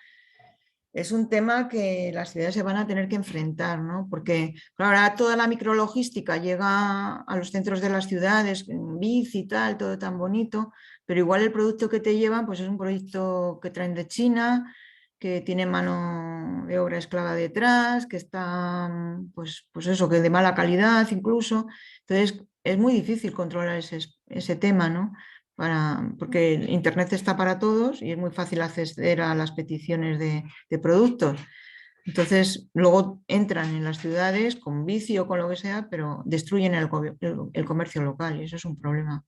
es un tema que las ciudades se van a tener que enfrentar, ¿no? Porque claro, ahora toda la micrologística llega a los centros de las ciudades, en bici y tal, todo tan bonito, pero igual el producto que te llevan pues es un producto que traen de China, que tiene mano de obra esclava detrás, que está, pues eso, que de mala calidad incluso. Entonces es muy difícil controlar ese tema, ¿no? Porque Internet está para todos y es muy fácil acceder a las peticiones de productos. Entonces, luego entran en las ciudades con vicio o con lo que sea, pero destruyen el comercio local y eso es un problema.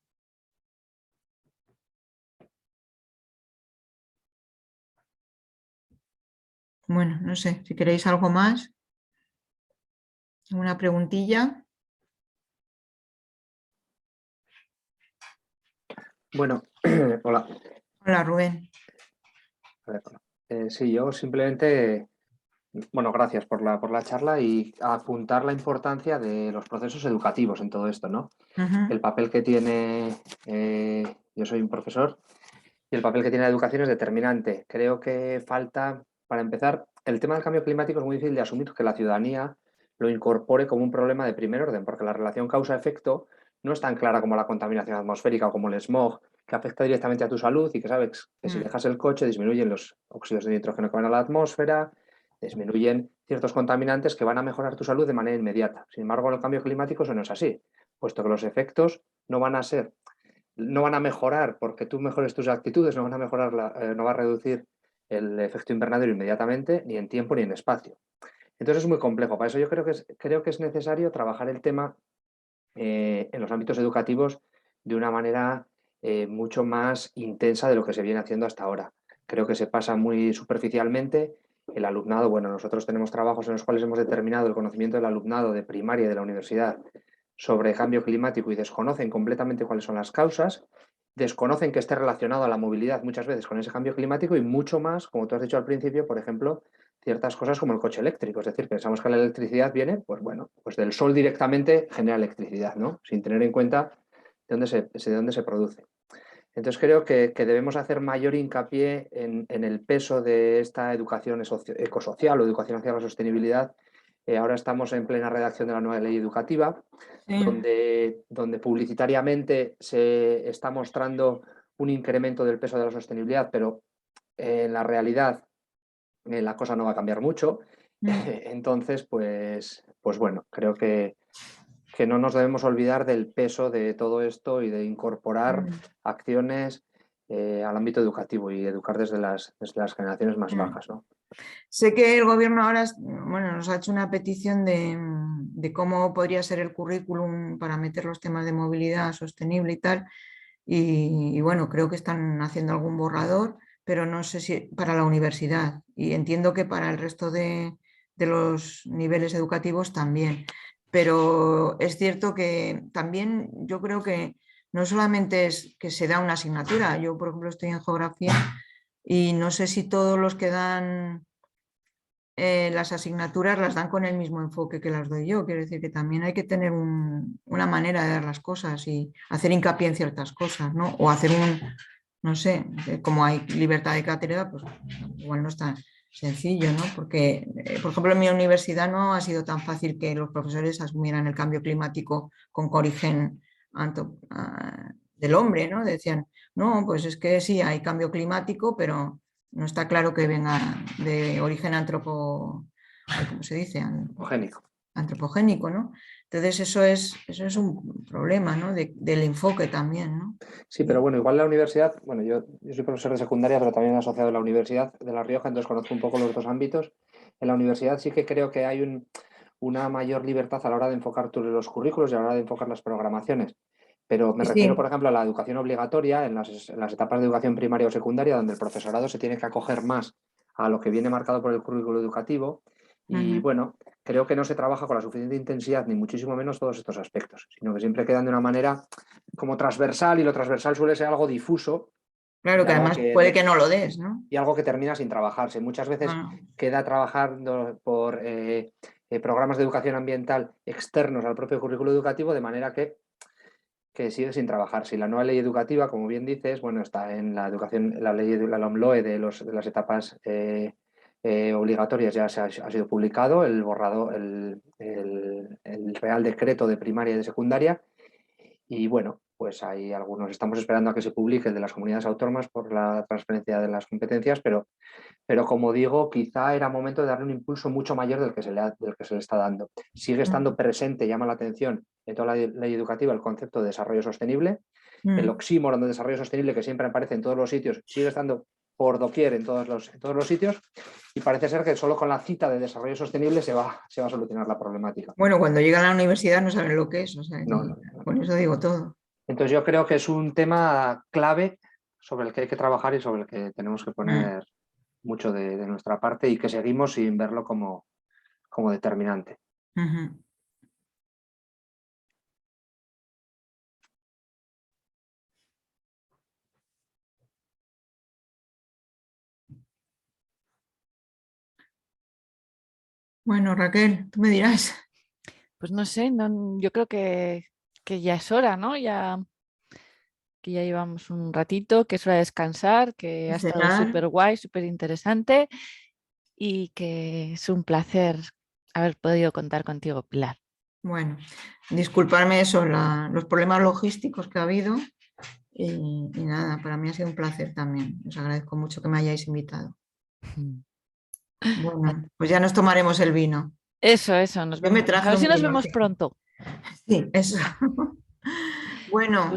Bueno, no sé, si queréis algo más, ¿alguna preguntilla? Bueno, hola. Hola, Rubén. Sí, yo simplemente, bueno, gracias por la charla y apuntar la importancia de los procesos educativos en todo esto, ¿no? El papel que tiene, yo soy un profesor, y el papel que tiene la educación es determinante. Creo que falta, para empezar, el tema del cambio climático es muy difícil de asumir que la ciudadanía lo incorpore como un problema de primer orden, porque la relación causa-efecto no es tan clara como la contaminación atmosférica o como el smog, que afecta directamente a tu salud y que sabes que si dejas el coche disminuyen los óxidos de nitrógeno que van a la atmósfera, disminuyen ciertos contaminantes que van a mejorar tu salud de manera inmediata. Sin embargo, en el cambio climático eso no es así, puesto que los efectos no van a mejorar porque tú mejores tus actitudes, no van a mejorar, no va a reducir el efecto invernadero inmediatamente, ni en tiempo ni en espacio. Entonces es muy complejo. Para eso yo creo que es necesario trabajar el tema en los ámbitos educativos de una manera mucho más intensa de lo que se viene haciendo hasta ahora. Creo que se pasa muy superficialmente. El alumnado, bueno, nosotros tenemos trabajos en los cuales hemos determinado el conocimiento del alumnado de primaria y de la universidad sobre cambio climático y desconocen completamente cuáles son las causas, desconocen que esté relacionado a la movilidad muchas veces con ese cambio climático y mucho más, como tú has dicho al principio, por ejemplo, ciertas cosas como el coche eléctrico. Es decir, pensamos que la electricidad viene, pues bueno, pues del sol directamente genera electricidad, ¿no? Sin tener en cuenta de dónde se produce. Entonces creo que debemos hacer mayor hincapié en el peso de esta educación ecosocial o educación hacia la sostenibilidad. Ahora estamos en plena redacción de la nueva ley educativa, donde publicitariamente se está mostrando un incremento del peso de la sostenibilidad, pero en la realidad la cosa no va a cambiar mucho. Entonces, pues bueno, creo que no nos debemos olvidar del peso de todo esto y de incorporar acciones al ámbito educativo y educar desde las generaciones más bajas, ¿no? Sé que el gobierno ahora nos ha hecho una petición de cómo podría ser el currículum para meter los temas de movilidad sostenible y tal. Y bueno, creo que están haciendo algún borrador, pero no sé si para la universidad. Y entiendo que para el resto de los niveles educativos también. Pero es cierto que también yo creo que no solamente es que se da una asignatura. Yo, por ejemplo, estoy en geografía y no sé si todos los que dan las asignaturas las dan con el mismo enfoque que las doy yo. Quiero decir que también hay que tener una manera de dar las cosas y hacer hincapié en ciertas cosas, ¿no? O hacer no sé, como hay libertad de cátedra, pues igual no es tan sencillo, ¿no? Porque, por ejemplo, en mi universidad no ha sido tan fácil que los profesores asumieran el cambio climático con origen del hombre, ¿no? Decían, no, pues es que sí, hay cambio climático, pero no está claro que venga de origen ¿cómo se dice? Antropogénico, ¿no? Entonces eso es un problema, ¿no? Del enfoque también, ¿no? Sí, pero bueno, igual la universidad, bueno, yo soy profesor de secundaria, pero también asociado a la Universidad de La Rioja, entonces conozco un poco los dos ámbitos. En la universidad sí que creo que hay una mayor libertad a la hora de enfocar los currículos y a la hora de enfocar las programaciones. Pero me refiero, por ejemplo, a la educación obligatoria en las etapas de educación primaria o secundaria, donde el profesorado se tiene que acoger más a lo que viene marcado por el currículo educativo. Y bueno, creo que no se trabaja con la suficiente intensidad, ni muchísimo menos todos estos aspectos, sino que siempre quedan de una manera como transversal, y lo transversal suele ser algo difuso. Claro, que además puede que no lo des, ¿no? Y algo que termina sin trabajarse. Muchas veces queda trabajando por programas de educación ambiental externos al propio currículo educativo, de manera que sigue sin trabajarse. Y la nueva ley educativa, como bien dices, bueno, está en la educación, la ley de la LOMLOE de las etapas obligatorias ya ha sido publicado, el borrado, el Real Decreto de primaria y de secundaria. Y bueno, pues hay algunos, estamos esperando a que se publique el de las comunidades autónomas por la transferencia de las competencias, pero como digo, quizá era momento de darle un impulso mucho mayor del que se le está dando. Sigue estando presente, llama la atención en toda la ley educativa el concepto de desarrollo sostenible. El oxímoron de desarrollo sostenible, que siempre aparece en todos los sitios, sigue estando por doquier en todos los sitios, y parece ser que solo con la cita de desarrollo sostenible se va a solucionar la problemática. Bueno, cuando llegan a la universidad no saben lo que es, o sea, no. Con eso digo todo. Entonces yo creo que es un tema clave sobre el que hay que trabajar y sobre el que tenemos que poner mucho de nuestra parte, y que seguimos sin verlo como determinante. Bueno, Raquel, tú me dirás. Pues no sé, yo creo que ya es hora, ¿no? Que ya llevamos un ratito, que es hora de descansar, que ha estado súper guay, súper interesante, y que es un placer haber podido contar contigo, Pilar. Bueno, disculparme eso, los problemas logísticos que ha habido, y nada, para mí ha sido un placer también. Os agradezco mucho que me hayáis invitado. Bueno, pues ya nos tomaremos el vino. Eso, nos vemos. A ver si nos vemos pronto. Sí, eso. Bueno.